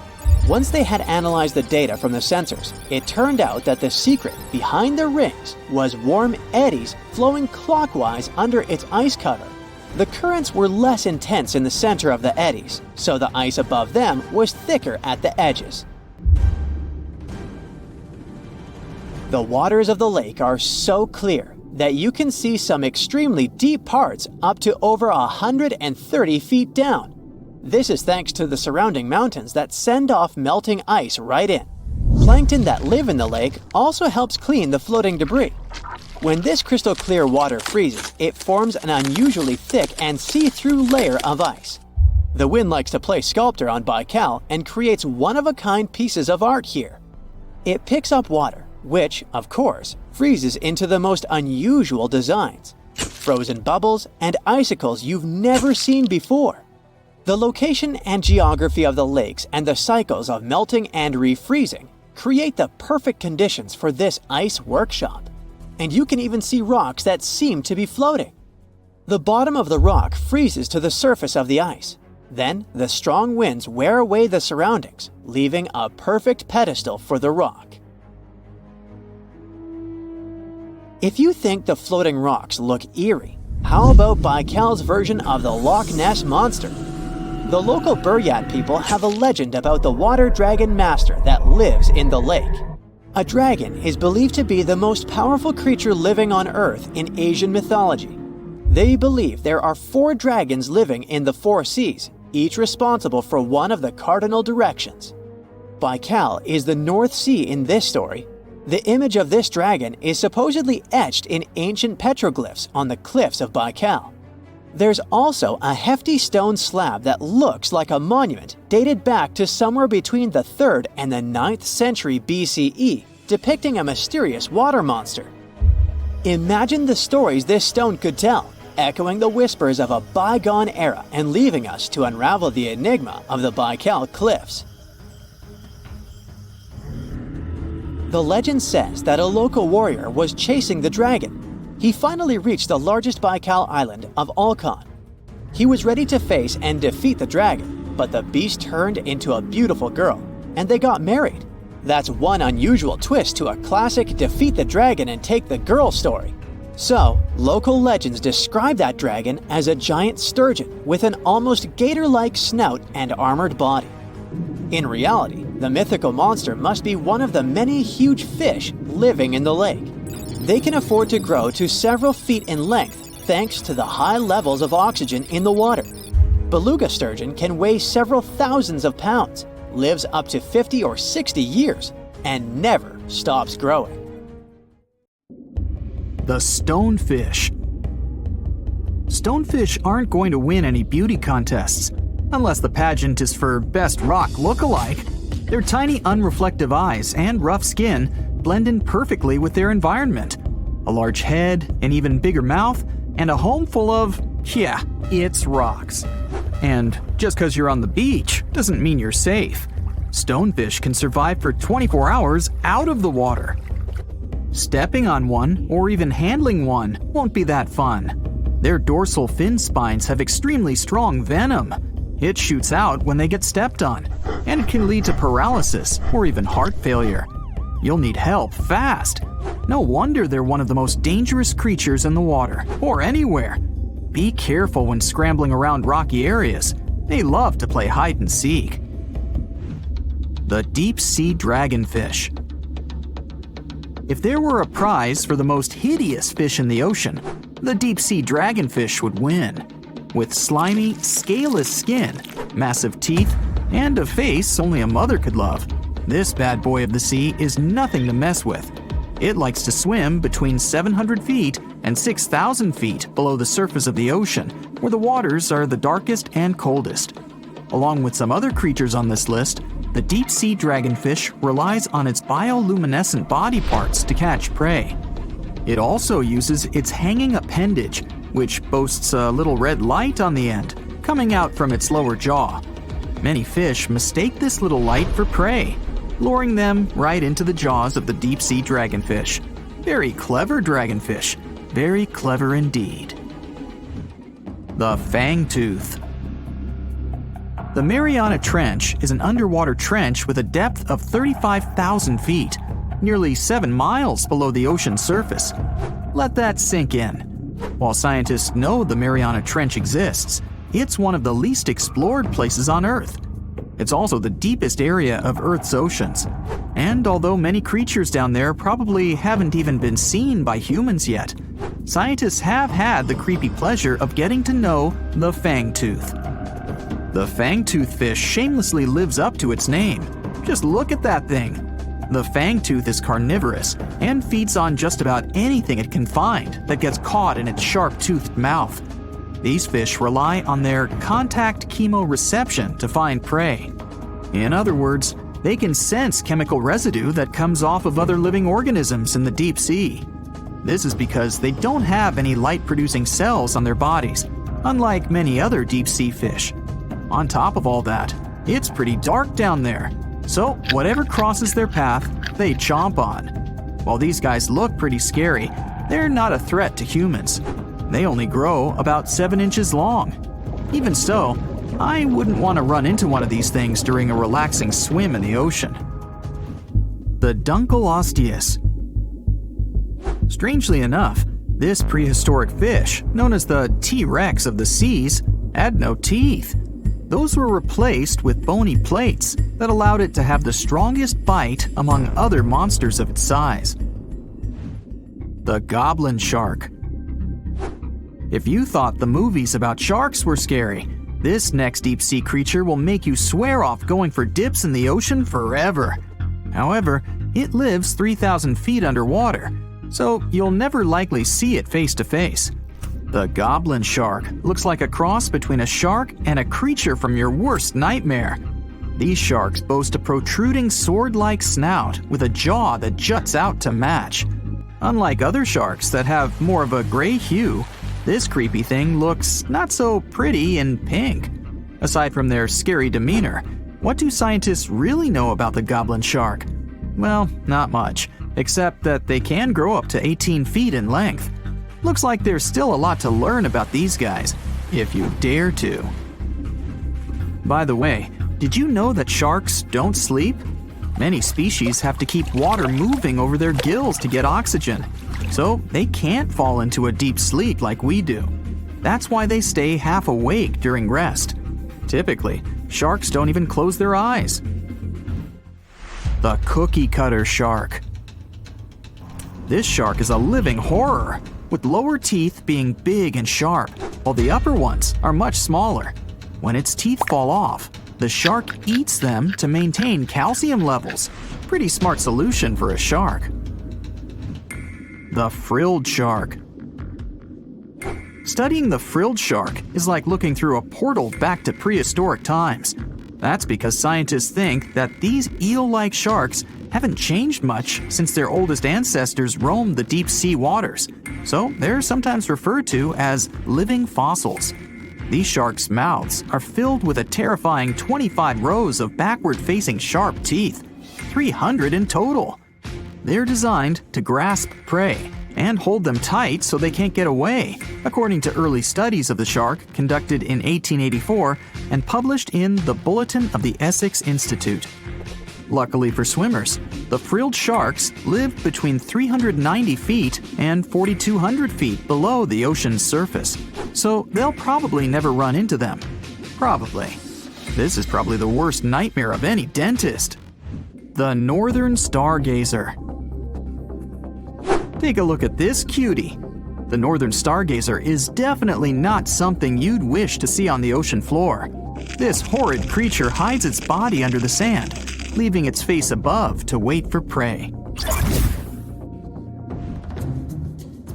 Once they had analyzed the data from the sensors, it turned out that the secret behind the rings was warm eddies flowing clockwise under its ice cover. The currents were less intense in the center of the eddies, so the ice above them was thicker at the edges. The waters of the lake are so clear that you can see some extremely deep parts up to over 130 feet down. This is thanks to the surrounding mountains that send off melting ice right in. Plankton that live in the lake also helps clean the floating debris. When this crystal clear water freezes, it forms an unusually thick and see-through layer of ice. The wind likes to play sculptor on Baikal and creates one-of-a-kind pieces of art here. It picks up water, which, of course, freezes into the most unusual designs. Frozen bubbles and icicles you've never seen before. The location and geography of the lakes and the cycles of melting and refreezing create the perfect conditions for this ice workshop. And you can even see rocks that seem to be floating. The bottom of the rock freezes to the surface of the ice. Then, the strong winds wear away the surroundings, leaving a perfect pedestal for the rock. If you think the floating rocks look eerie, how about Baikal's version of the Loch Ness Monster? The local Buryat people have a legend about the water dragon master that lives in the lake. A dragon is believed to be the most powerful creature living on Earth in Asian mythology. They believe there are 4 dragons living in the 4 seas, each responsible for one of the cardinal directions. Baikal is the North Sea in this story. The image of this dragon is supposedly etched in ancient petroglyphs on the cliffs of Baikal. There's also a hefty stone slab that looks like a monument dated back to somewhere between the 3rd and the 9th century BCE, depicting a mysterious water monster. Imagine the stories this stone could tell, echoing the whispers of a bygone era and leaving us to unravel the enigma of the Baikal cliffs. The legend says that a local warrior was chasing the dragon. He finally reached the largest Baikal island of Alkan. He was ready to face and defeat the dragon, but the beast turned into a beautiful girl, and they got married. That's one unusual twist to a classic defeat the dragon and take the girl story. So, local legends describe that dragon as a giant sturgeon with an almost gator-like snout and armored body. In reality, the mythical monster must be one of the many huge fish living in the lake. They can afford to grow to several feet in length thanks to the high levels of oxygen in the water. Beluga sturgeon can weigh several thousands of pounds, lives up to 50 or 60 years, and never stops growing. The stonefish. Stonefish aren't going to win any beauty contests, unless the pageant is for best rock lookalike. Their tiny unreflective eyes and rough skin blend in perfectly with their environment. A large head, an even bigger mouth, and a home full of, it's rocks. And just because you're on the beach doesn't mean you're safe. Stonefish can survive for 24 hours out of the water. Stepping on one or even handling one won't be that fun. Their dorsal fin spines have extremely strong venom. It shoots out when they get stepped on, and it can lead to paralysis or even heart failure. You'll need help fast. No wonder they're one of the most dangerous creatures in the water, or anywhere. Be careful when scrambling around rocky areas. They love to play hide and seek. The deep sea dragonfish. If there were a prize for the most hideous fish in the ocean, the deep sea dragonfish would win. With slimy, scaleless skin, massive teeth, and a face only a mother could love, this bad boy of the sea is nothing to mess with. It likes to swim between 700 feet and 6,000 feet below the surface of the ocean, where the waters are the darkest and coldest. Along with some other creatures on this list, the deep sea dragonfish relies on its bioluminescent body parts to catch prey. It also uses its hanging appendage, which boasts a little red light on the end, coming out from its lower jaw. Many fish mistake this little light for prey, luring them right into the jaws of the deep-sea dragonfish. Very clever dragonfish. Very clever indeed. The fangtooth. The Mariana Trench is an underwater trench with a depth of 35,000 feet, nearly 7 miles below the ocean's surface. Let that sink in. While scientists know the Mariana Trench exists, it's one of the least explored places on Earth. It's also the deepest area of Earth's oceans. And although many creatures down there probably haven't even been seen by humans yet, scientists have had the creepy pleasure of getting to know the fangtooth. The fangtooth fish shamelessly lives up to its name. Just look at that thing. The fangtooth is carnivorous and feeds on just about anything it can find that gets caught in its sharp-toothed mouth. These fish rely on their contact chemoreception to find prey. In other words, they can sense chemical residue that comes off of other living organisms in the deep sea. This is because they don't have any light-producing cells on their bodies, unlike many other deep-sea fish. On top of all that, it's pretty dark down there, so whatever crosses their path, they chomp on. While these guys look pretty scary, they're not a threat to humans. They only grow about 7 inches long. Even so, I wouldn't want to run into one of these things during a relaxing swim in the ocean. The Dunkleosteus. Strangely enough, this prehistoric fish, known as the T-Rex of the seas, had no teeth. Those were replaced with bony plates that allowed it to have the strongest bite among other monsters of its size. The goblin shark. If you thought the movies about sharks were scary, this next deep-sea creature will make you swear off going for dips in the ocean forever. However, it lives 3,000 feet underwater, so you'll never likely see it face to face. The goblin shark looks like a cross between a shark and a creature from your worst nightmare. These sharks boast a protruding sword-like snout with a jaw that juts out to match. Unlike other sharks that have more of a gray hue, this creepy thing looks not so pretty and pink. Aside from their scary demeanor, what do scientists really know about the goblin shark? Well, not much, except that they can grow up to 18 feet in length. Looks like there's still a lot to learn about these guys, if you dare to. By the way, did you know that sharks don't sleep? Many species have to keep water moving over their gills to get oxygen, so they can't fall into a deep sleep like we do. That's why they stay half awake during rest. Typically, sharks don't even close their eyes. The cookie cutter shark. This shark is a living horror, with lower teeth being big and sharp, while the upper ones are much smaller. When its teeth fall off, the shark eats them to maintain calcium levels. Pretty smart solution for a shark. The frilled shark. Studying the frilled shark is like looking through a portal back to prehistoric times. That's because scientists think that these eel-like sharks haven't changed much since their oldest ancestors roamed the deep sea waters, so they're sometimes referred to as living fossils. These sharks' mouths are filled with a terrifying 25 rows of backward-facing sharp teeth, 300 in total. They're designed to grasp prey and hold them tight so they can't get away, according to early studies of the shark conducted in 1884 and published in the Bulletin of the Essex Institute. Luckily for swimmers, the frilled sharks live between 390 feet and 4,200 feet below the ocean's surface, so they'll probably never run into them. Probably. This is probably the worst nightmare of any dentist. The northern stargazer. Take a look at this cutie. The northern stargazer is definitely not something you'd wish to see on the ocean floor. This horrid creature hides its body under the sand, leaving its face above to wait for prey.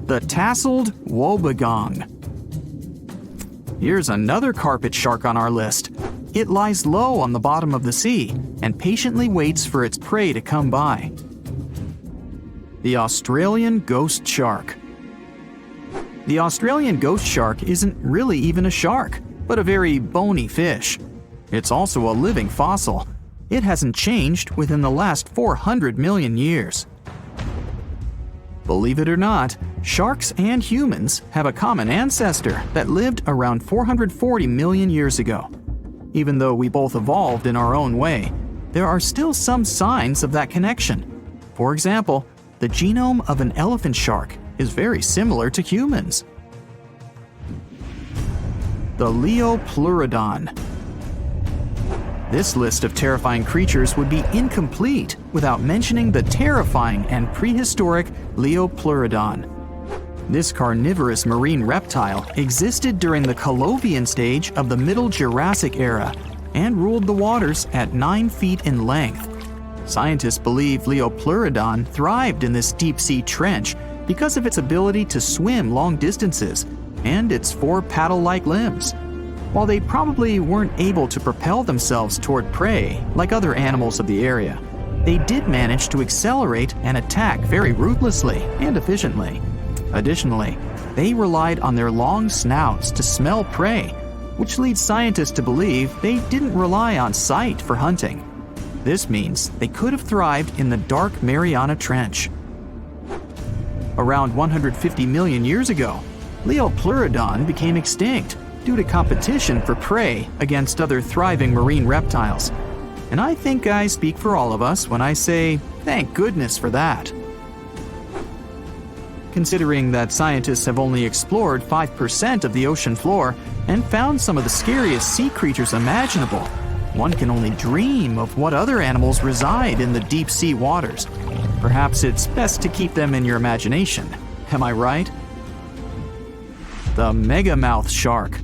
The tasseled wobbegong. Here's another carpet shark on our list. It lies low on the bottom of the sea and patiently waits for its prey to come by. The Australian ghost shark. The Australian ghost shark isn't really even a shark, but a very bony fish. It's also a living fossil. It hasn't changed within the last 400 million years. Believe it or not, sharks and humans have a common ancestor that lived around 440 million years ago. Even though we both evolved in our own way, there are still some signs of that connection. For example, the genome of an elephant shark is very similar to humans. The Leopleurodon. This list of terrifying creatures would be incomplete without mentioning the terrifying and prehistoric Leopleurodon. This carnivorous marine reptile existed during the Colovian stage of the Middle Jurassic era and ruled the waters at 9 feet in length. Scientists believe Leopleurodon thrived in this deep-sea trench because of its ability to swim long distances and its 4 paddle-like limbs. While they probably weren't able to propel themselves toward prey like other animals of the area, they did manage to accelerate and attack very ruthlessly and efficiently. Additionally, they relied on their long snouts to smell prey, which leads scientists to believe they didn't rely on sight for hunting. This means they could have thrived in the dark Mariana Trench. Around 150 million years ago, Leopleurodon became extinct due to competition for prey against other thriving marine reptiles. And I think I speak for all of us when I say, thank goodness for that. Considering that scientists have only explored 5% of the ocean floor and found some of the scariest sea creatures imaginable, one can only dream of what other animals reside in the deep sea waters. Perhaps it's best to keep them in your imagination. Am I right? The megamouth shark.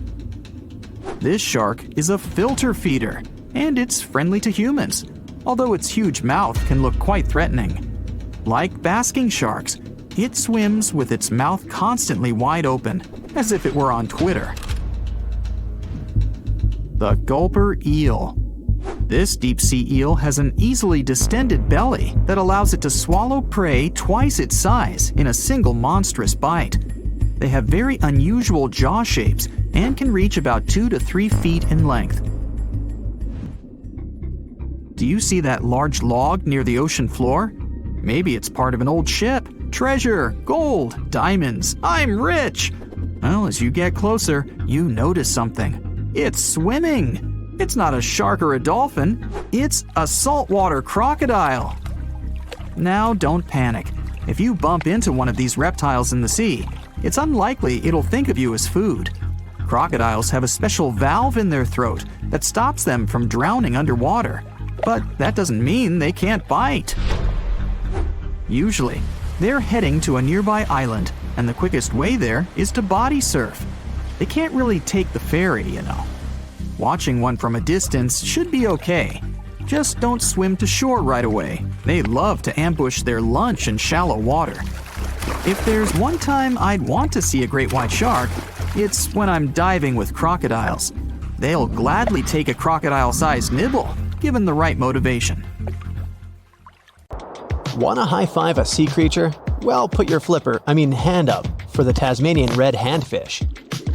This shark is a filter feeder, and it's friendly to humans, although its huge mouth can look quite threatening. Like basking sharks, it swims with its mouth constantly wide open, as if it were on Twitter. The gulper eel. This deep-sea eel has an easily distended belly that allows it to swallow prey twice its size in a single monstrous bite. They have very unusual jaw shapes and can reach about 2 to 3 feet in length. Do you see that large log near the ocean floor? Maybe it's part of an old ship. Treasure, gold, diamonds, I'm rich! Well, as you get closer, you notice something. It's swimming! It's not a shark or a dolphin, it's a saltwater crocodile! Now don't panic. If you bump into one of these reptiles in the sea, it's unlikely it'll think of you as food. Crocodiles have a special valve in their throat that stops them from drowning underwater, but that doesn't mean they can't bite. Usually, they're heading to a nearby island, and the quickest way there is to body surf. They can't really take the ferry, you know. Watching one from a distance should be okay. Just don't swim to shore right away. They love to ambush their lunch in shallow water. If there's one time I'd want to see a great white shark, it's when I'm diving with crocodiles. They'll gladly take a crocodile-sized nibble, given the right motivation. Want to high-five a sea creature? Well, put your hand up for the Tasmanian red handfish.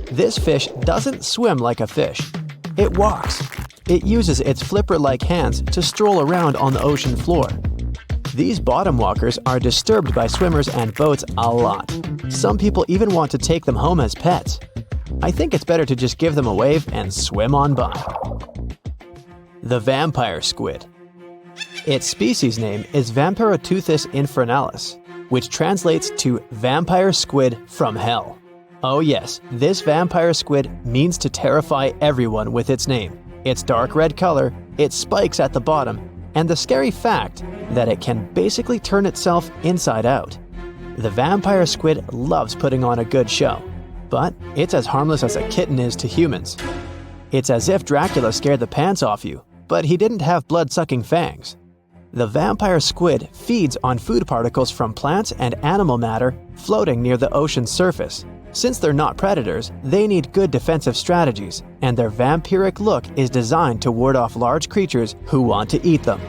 This fish doesn't swim like a fish. It walks. It uses its flipper-like hands to stroll around on the ocean floor. These bottom walkers are disturbed by swimmers and boats a lot. Some people even want to take them home as pets. I think it's better to just give them a wave and swim on by. The vampire squid. Its species name is Vampiroteuthis infernalis, which translates to vampire squid from hell. Oh yes, this vampire squid means to terrify everyone with its name, its dark red color, its spikes at the bottom, and the scary fact that it can basically turn itself inside out. The vampire squid loves putting on a good show, but it's as harmless as a kitten is to humans. It's as if Dracula scared the pants off you, but he didn't have blood-sucking fangs. The vampire squid feeds on food particles from plants and animal matter floating near the ocean's surface. Since they're not predators, they need good defensive strategies, and their vampiric look is designed to ward off large creatures who want to eat them.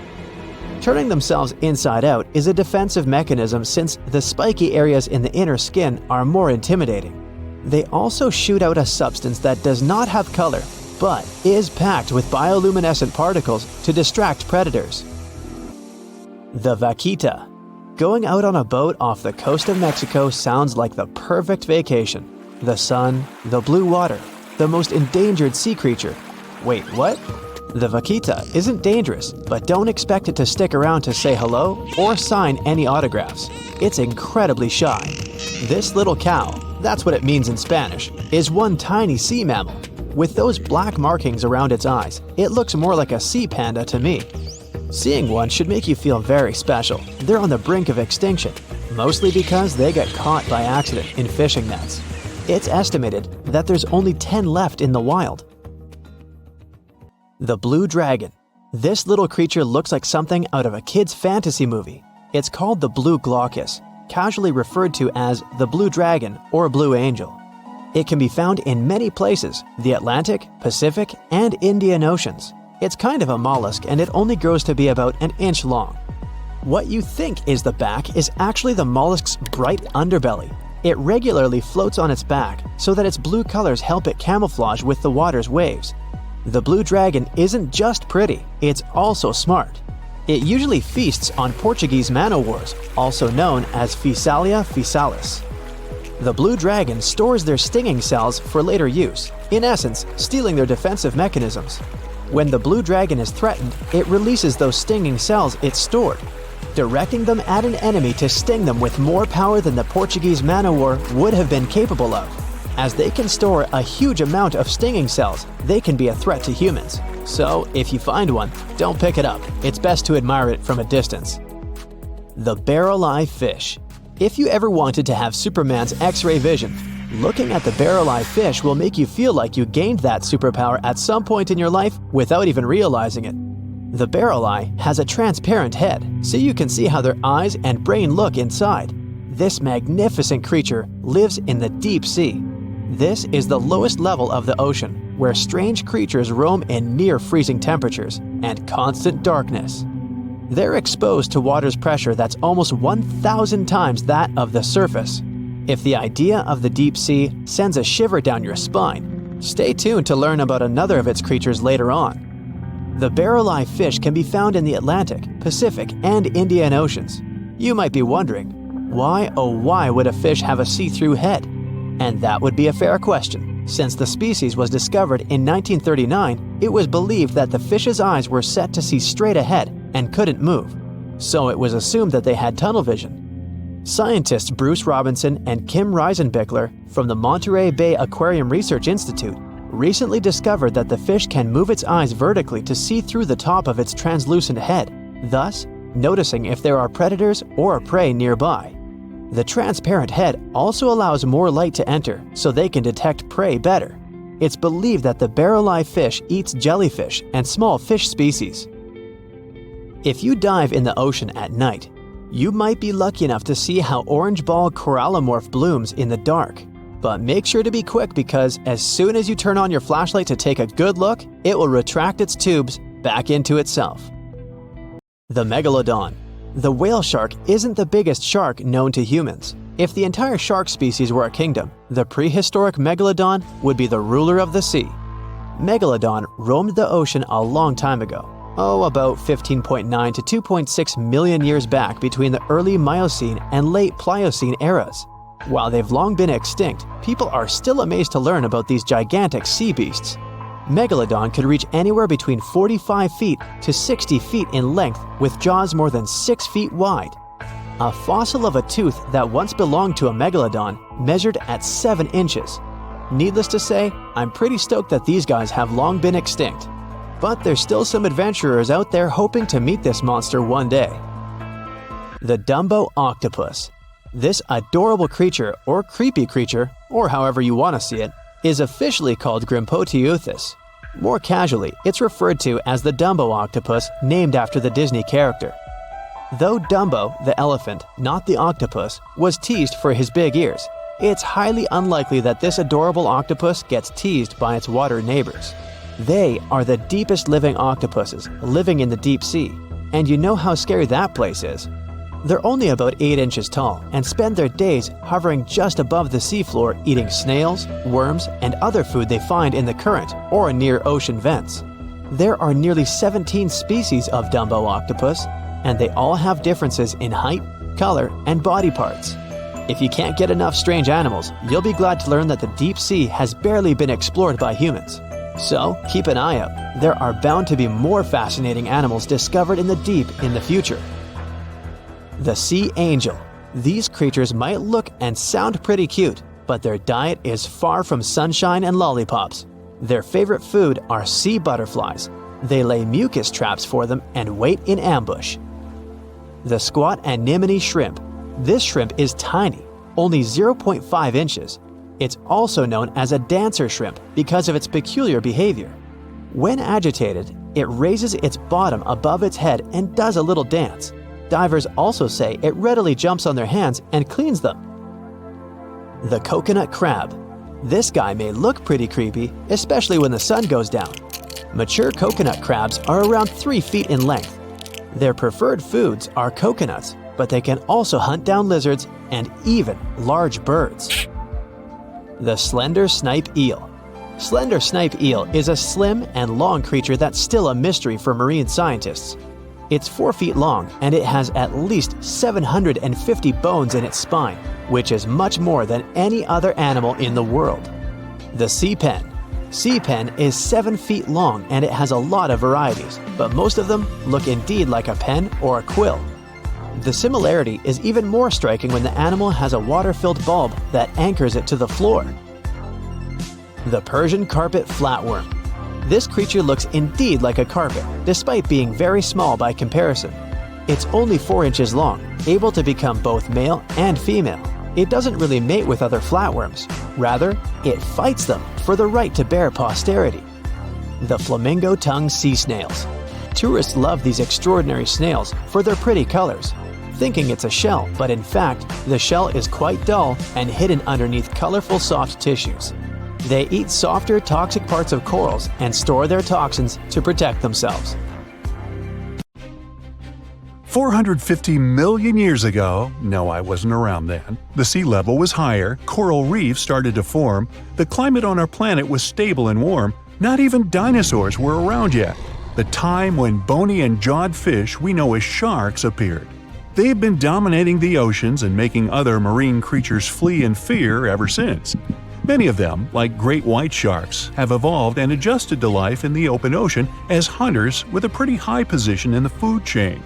Turning themselves inside out is a defensive mechanism since the spiky areas in the inner skin are more intimidating. They also shoot out a substance that does not have color, but is packed with bioluminescent particles to distract predators. The vaquita. Going out on a boat off the coast of Mexico sounds like the perfect vacation. The sun, the blue water, the most endangered sea creature. Wait, what? The vaquita isn't dangerous, but don't expect it to stick around to say hello or sign any autographs. It's incredibly shy. This little cow, that's what it means in Spanish, is one tiny sea mammal. With those black markings around its eyes, it looks more like a sea panda to me. Seeing one should make you feel very special. They're on the brink of extinction, mostly because they got caught by accident in fishing nets. It's estimated that there's only 10 left in the wild. The blue dragon. This little creature looks like something out of a kid's fantasy movie. It's called the blue glaucus, casually referred to as the blue dragon or blue angel. It can be found in many places, the Atlantic, Pacific, and Indian Oceans. It's kind of a mollusk and it only grows to be about an inch long. What you think is the back is actually the mollusk's bright underbelly. It regularly floats on its back so that its blue colors help it camouflage with the water's waves. The blue dragon isn't just pretty, it's also smart. It usually feasts on Portuguese man-o'-wars, also known as Physalia physalis. The blue dragon stores their stinging cells for later use, in essence, stealing their defensive mechanisms. When the blue dragon is threatened, it releases those stinging cells it stored, directing them at an enemy to sting them with more power than the Portuguese man-o'-war would have been capable of. As they can store a huge amount of stinging cells, they can be a threat to humans. So, if you find one, don't pick it up. It's best to admire it from a distance. The barrel-eye fish. If you ever wanted to have Superman's X-ray vision, looking at the barrel-eye fish will make you feel like you gained that superpower at some point in your life without even realizing it. The barrel eye has a transparent head, so you can see how their eyes and brain look inside. This magnificent creature lives in the deep sea. This is the lowest level of the ocean, where strange creatures roam in near-freezing temperatures and constant darkness. They're exposed to water's pressure that's almost 1,000 times that of the surface. If the idea of the deep sea sends a shiver down your spine, stay tuned to learn about another of its creatures later on. The barrel-eye fish can be found in the Atlantic, Pacific, and Indian Oceans. You might be wondering, why oh why would a fish have a see-through head? And that would be a fair question. Since the species was discovered in 1939, it was believed that the fish's eyes were set to see straight ahead and couldn't move. So it was assumed that they had tunnel vision. Scientists Bruce Robinson and Kim Reisenbichler from the Monterey Bay Aquarium Research Institute recently discovered that the fish can move its eyes vertically to see through the top of its translucent head, thus noticing if there are predators or prey nearby. The transparent head also allows more light to enter so they can detect prey better. It's believed that the barrel-eye fish eats jellyfish and small fish species. If you dive in the ocean at night, you might be lucky enough to see how orange ball corallomorph blooms in the dark. But make sure to be quick because as soon as you turn on your flashlight to take a good look, it will retract its tubes back into itself. The Megalodon. The whale shark isn't the biggest shark known to humans. If the entire shark species were a kingdom, the prehistoric Megalodon would be the ruler of the sea. Megalodon roamed the ocean a long time ago. About 15.9 to 2.6 million years back between the early Miocene and late Pliocene eras. While they've long been extinct, people are still amazed to learn about these gigantic sea beasts. Megalodon could reach anywhere between 45 feet to 60 feet in length with jaws more than 6 feet wide. A fossil of a tooth that once belonged to a megalodon measured at 7 inches. Needless to say, I'm pretty stoked that these guys have long been extinct. But there's still some adventurers out there hoping to meet this monster one day. The Dumbo Octopus. This adorable creature, or creepy creature, or however you want to see it, is officially called Grimpoteuthis. More casually, it's referred to as the Dumbo octopus, named after the Disney character. Though Dumbo, the elephant, not the octopus, was teased for his big ears, it's highly unlikely that this adorable octopus gets teased by its water neighbors. They are the deepest living octopuses, living in the deep sea, and you know how scary that place is. They're only about 8 inches tall and spend their days hovering just above the seafloor eating snails, worms, and other food they find in the current or near ocean vents. There are nearly 17 species of Dumbo octopus, and they all have differences in height, color, and body parts. If you can't get enough strange animals, you'll be glad to learn that the deep sea has barely been explored by humans. So, keep an eye out. There are bound to be more fascinating animals discovered in the deep in the future. The sea angel. These creatures might look and sound pretty cute, but their diet is far from sunshine and lollipops. Their favorite food are sea butterflies. They lay mucus traps for them and wait in ambush. The squat anemone shrimp. This shrimp is tiny, only 0.5 inches. It's also known as a dancer shrimp because of its peculiar behavior. When agitated, it raises its bottom above its head and does a little dance. Divers also say it readily jumps on their hands and cleans them. The coconut crab. This guy may look pretty creepy, especially when the sun goes down. Mature coconut crabs are around 3 feet in length. Their preferred foods are coconuts, but they can also hunt down lizards and even large birds. The slender snipe eel. Slender snipe eel is a slim and long creature that's still a mystery for marine scientists. It's 4 feet long and it has at least 750 bones in its spine, which is much more than any other animal in the world. The sea pen. Sea pen is 7 feet long and it has a lot of varieties, but most of them look indeed like a pen or a quill. The similarity is even more striking when the animal has a water-filled bulb that anchors it to the floor. The Persian carpet flatworm. This creature looks indeed like a carpet, despite being very small by comparison. It's only 4 inches long, able to become both male and female. It doesn't really mate with other flatworms. Rather, it fights them for the right to bear posterity. The flamingo-tongued sea snails. Tourists love these extraordinary snails for their pretty colors, thinking it's a shell, but in fact, the shell is quite dull and hidden underneath colorful soft tissues. They eat softer, toxic parts of corals and store their toxins to protect themselves. 450 million years ago, no, I wasn't around then, the sea level was higher, coral reefs started to form, the climate on our planet was stable and warm, not even dinosaurs were around yet. The time when bony and jawed fish we know as sharks appeared. They've been dominating the oceans and making other marine creatures flee in fear ever since. Many of them, like great white sharks, have evolved and adjusted to life in the open ocean as hunters with a pretty high position in the food chain.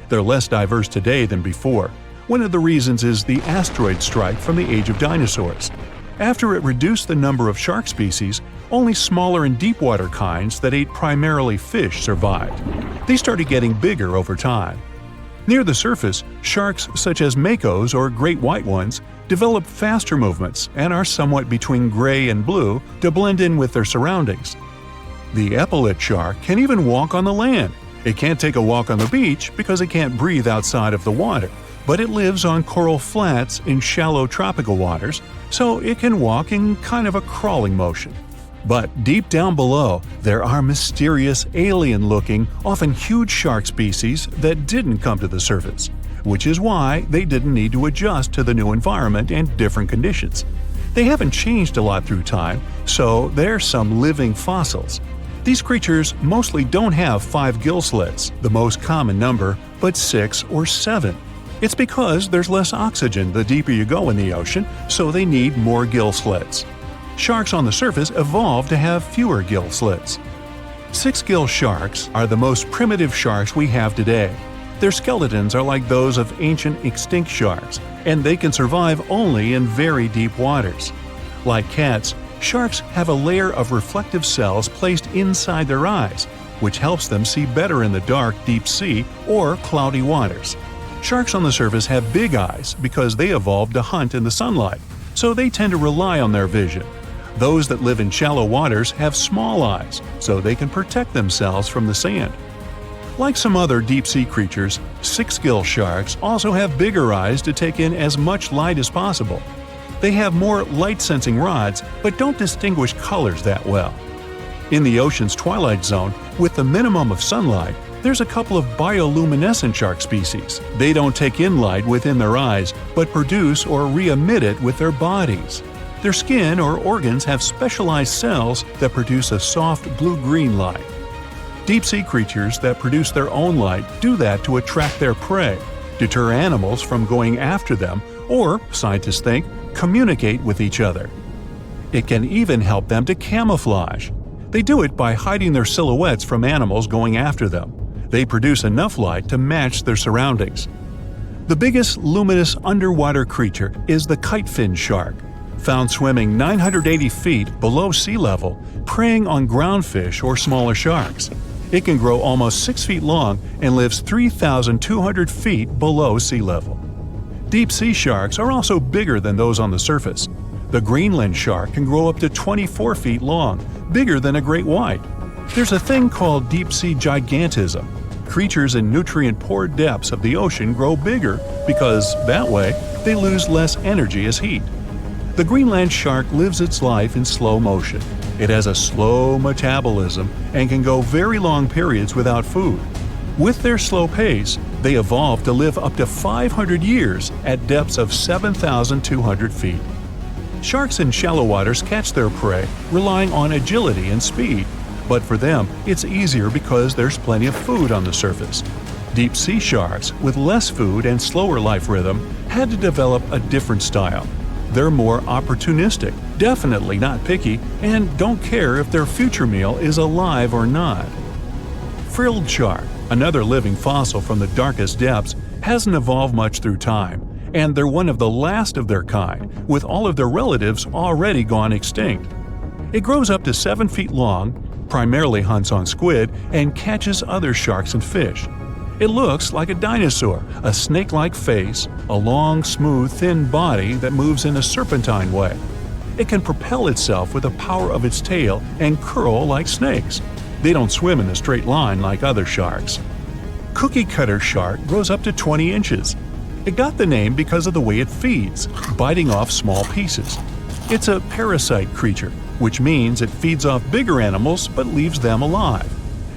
They're less diverse today than before. One of the reasons is the asteroid strike from the age of dinosaurs. After it reduced the number of shark species, only smaller and deep-water kinds that ate primarily fish survived. They started getting bigger over time. Near the surface, sharks such as makos or great white ones develop faster movements and are somewhat between gray and blue to blend in with their surroundings. The epaulet shark can even walk on the land. It can't take a walk on the beach because it can't breathe outside of the water, but it lives on coral flats in shallow tropical waters, so it can walk in kind of a crawling motion. But deep down below, there are mysterious, alien-looking, often huge shark species that didn't come to the surface, which is why they didn't need to adjust to the new environment and different conditions. They haven't changed a lot through time, so they're some living fossils. These creatures mostly don't have 5 gill slits, the most common number, but 6 or 7. It's because there's less oxygen the deeper you go in the ocean, so they need more gill slits. Sharks on the surface evolved to have fewer gill slits. 6-gill sharks are the most primitive sharks we have today. Their skeletons are like those of ancient extinct sharks, and they can survive only in very deep waters. Like cats, sharks have a layer of reflective cells placed inside their eyes, which helps them see better in the dark, deep sea or cloudy waters. Sharks on the surface have big eyes because they evolved to hunt in the sunlight, so they tend to rely on their vision. Those that live in shallow waters have small eyes, so they can protect themselves from the sand. Like some other deep-sea creatures, 6-gill sharks also have bigger eyes to take in as much light as possible. They have more light-sensing rods, but don't distinguish colors that well. In the ocean's twilight zone, with the minimum of sunlight, there's a couple of bioluminescent shark species. They don't take in light within their eyes, but produce or re-emit it with their bodies. Their skin or organs have specialized cells that produce a soft blue-green light. Deep-sea creatures that produce their own light do that to attract their prey. deter animals from going after them, or, scientists think, communicate with each other. It can even help them to camouflage. They do it by hiding their silhouettes from animals going after them. They produce enough light to match their surroundings. The biggest luminous underwater creature is the kitefin shark, found swimming 980 feet below sea level, preying on groundfish or smaller sharks. It can grow almost 6 feet long and lives 3,200 feet below sea level. Deep-sea sharks are also bigger than those on the surface. The Greenland shark can grow up to 24 feet long, bigger than a great white. There's a thing called deep-sea gigantism. Creatures in nutrient-poor depths of the ocean grow bigger because, that way, they lose less energy as heat. The Greenland shark lives its life in slow motion. It has a slow metabolism and can go very long periods without food. With their slow pace, they evolved to live up to 500 years at depths of 7,200 feet. Sharks in shallow waters catch their prey relying on agility and speed, but for them it's easier because there's plenty of food on the surface. Deep-sea sharks, with less food and slower life rhythm, had to develop a different style. They're more opportunistic, definitely not picky, and don't care if their future meal is alive or not. Frilled shark, another living fossil from the darkest depths, hasn't evolved much through time, and they're one of the last of their kind, with all of their relatives already gone extinct. It grows up to 7 feet long, primarily hunts on squid, and catches other sharks and fish. It looks like a dinosaur, a snake-like face, a long, smooth, thin body that moves in a serpentine way. It can propel itself with the power of its tail and curl like snakes. They don't swim in a straight line like other sharks. Cookie cutter shark grows up to 20 inches. It got the name because of the way it feeds, biting off small pieces. It's a parasite creature, which means it feeds off bigger animals but leaves them alive.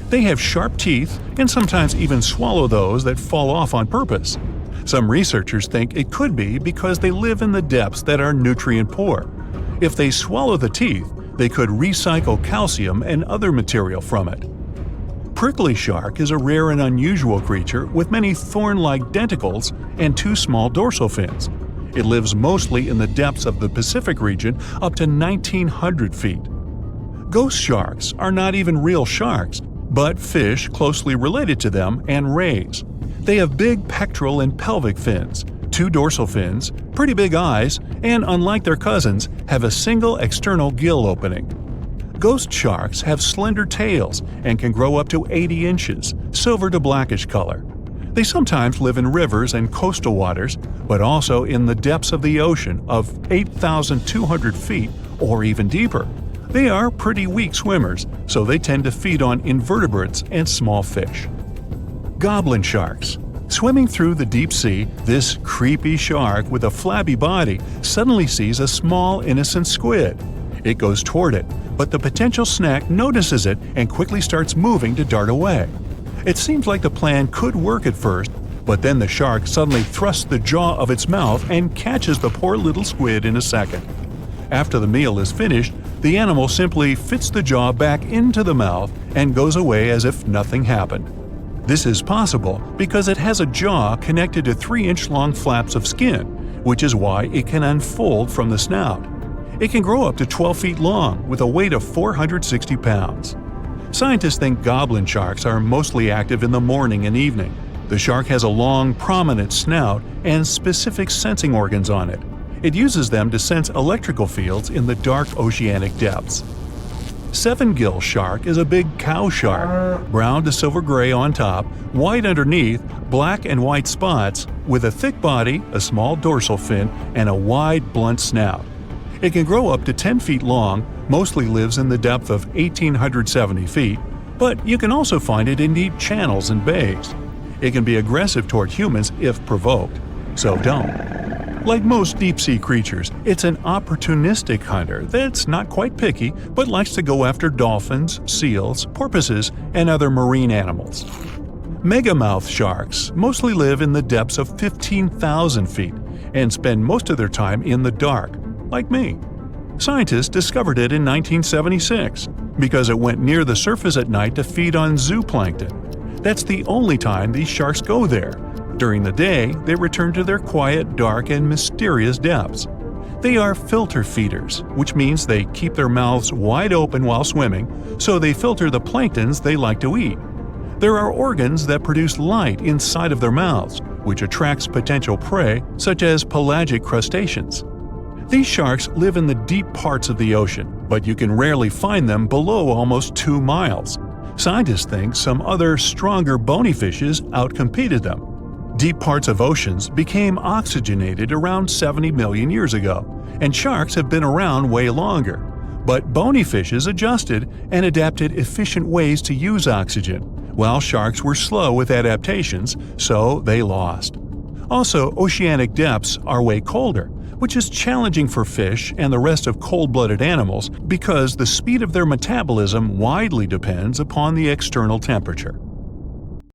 They have sharp teeth and sometimes even swallow those that fall off on purpose. Some researchers think it could be because they live in the depths that are nutrient poor. If they swallow the teeth, they could recycle calcium and other material from it. Prickly shark is a rare and unusual creature with many thorn-like denticles and 2 small dorsal fins. It lives mostly in the depths of the Pacific region up to 1,900 feet. Ghost sharks are not even real sharks, but fish closely related to them and rays. They have big pectoral and pelvic fins, 2 dorsal fins, pretty big eyes, and unlike their cousins, have a single external gill opening. Ghost sharks have slender tails and can grow up to 80 inches, silver to blackish color. They sometimes live in rivers and coastal waters, but also in the depths of the ocean of 8,200 feet or even deeper. They are pretty weak swimmers, so they tend to feed on invertebrates and small fish. Goblin sharks. Swimming through the deep sea, this creepy shark with a flabby body suddenly sees a small, innocent squid. It goes toward it, but the potential snack notices it and quickly starts moving to dart away. It seems like the plan could work at first, but then the shark suddenly thrusts the jaw of its mouth and catches the poor little squid in a second. After the meal is finished, the animal simply fits the jaw back into the mouth and goes away as if nothing happened. This is possible because it has a jaw connected to 3-inch-long flaps of skin, which is why it can unfold from the snout. It can grow up to 12 feet long with a weight of 460 pounds. Scientists think goblin sharks are mostly active in the morning and evening. The shark has a long, prominent snout and specific sensing organs on it. It uses them to sense electrical fields in the dark oceanic depths. Seven-gill shark is a big cow shark, brown to silver-gray on top, white underneath, black and white spots, with a thick body, a small dorsal fin, and a wide, blunt snout. It can grow up to 10 feet long, mostly lives in the depth of 1,870 feet, but you can also find it in deep channels and bays. It can be aggressive toward humans if provoked, so don't. Like most deep-sea creatures, it's an opportunistic hunter that's not quite picky but likes to go after dolphins, seals, porpoises, and other marine animals. Megamouth sharks mostly live in the depths of 15,000 feet and spend most of their time in the dark, like me. Scientists discovered it in 1976 because it went near the surface at night to feed on zooplankton. That's the only time these sharks go there. During the day, they return to their quiet, dark, and mysterious depths. They are filter feeders, which means they keep their mouths wide open while swimming, so they filter the planktons they like to eat. There are organs that produce light inside of their mouths, which attracts potential prey, such as pelagic crustaceans. These sharks live in the deep parts of the ocean, but you can rarely find them below almost 2 miles. Scientists think some other, stronger bony fishes outcompeted them. Deep parts of oceans became oxygenated around 70 million years ago, and sharks have been around way longer. But bony fishes adjusted and adapted efficient ways to use oxygen, while sharks were slow with adaptations, so they lost. Also, oceanic depths are way colder, which is challenging for fish and the rest of cold-blooded animals because the speed of their metabolism widely depends upon the external temperature.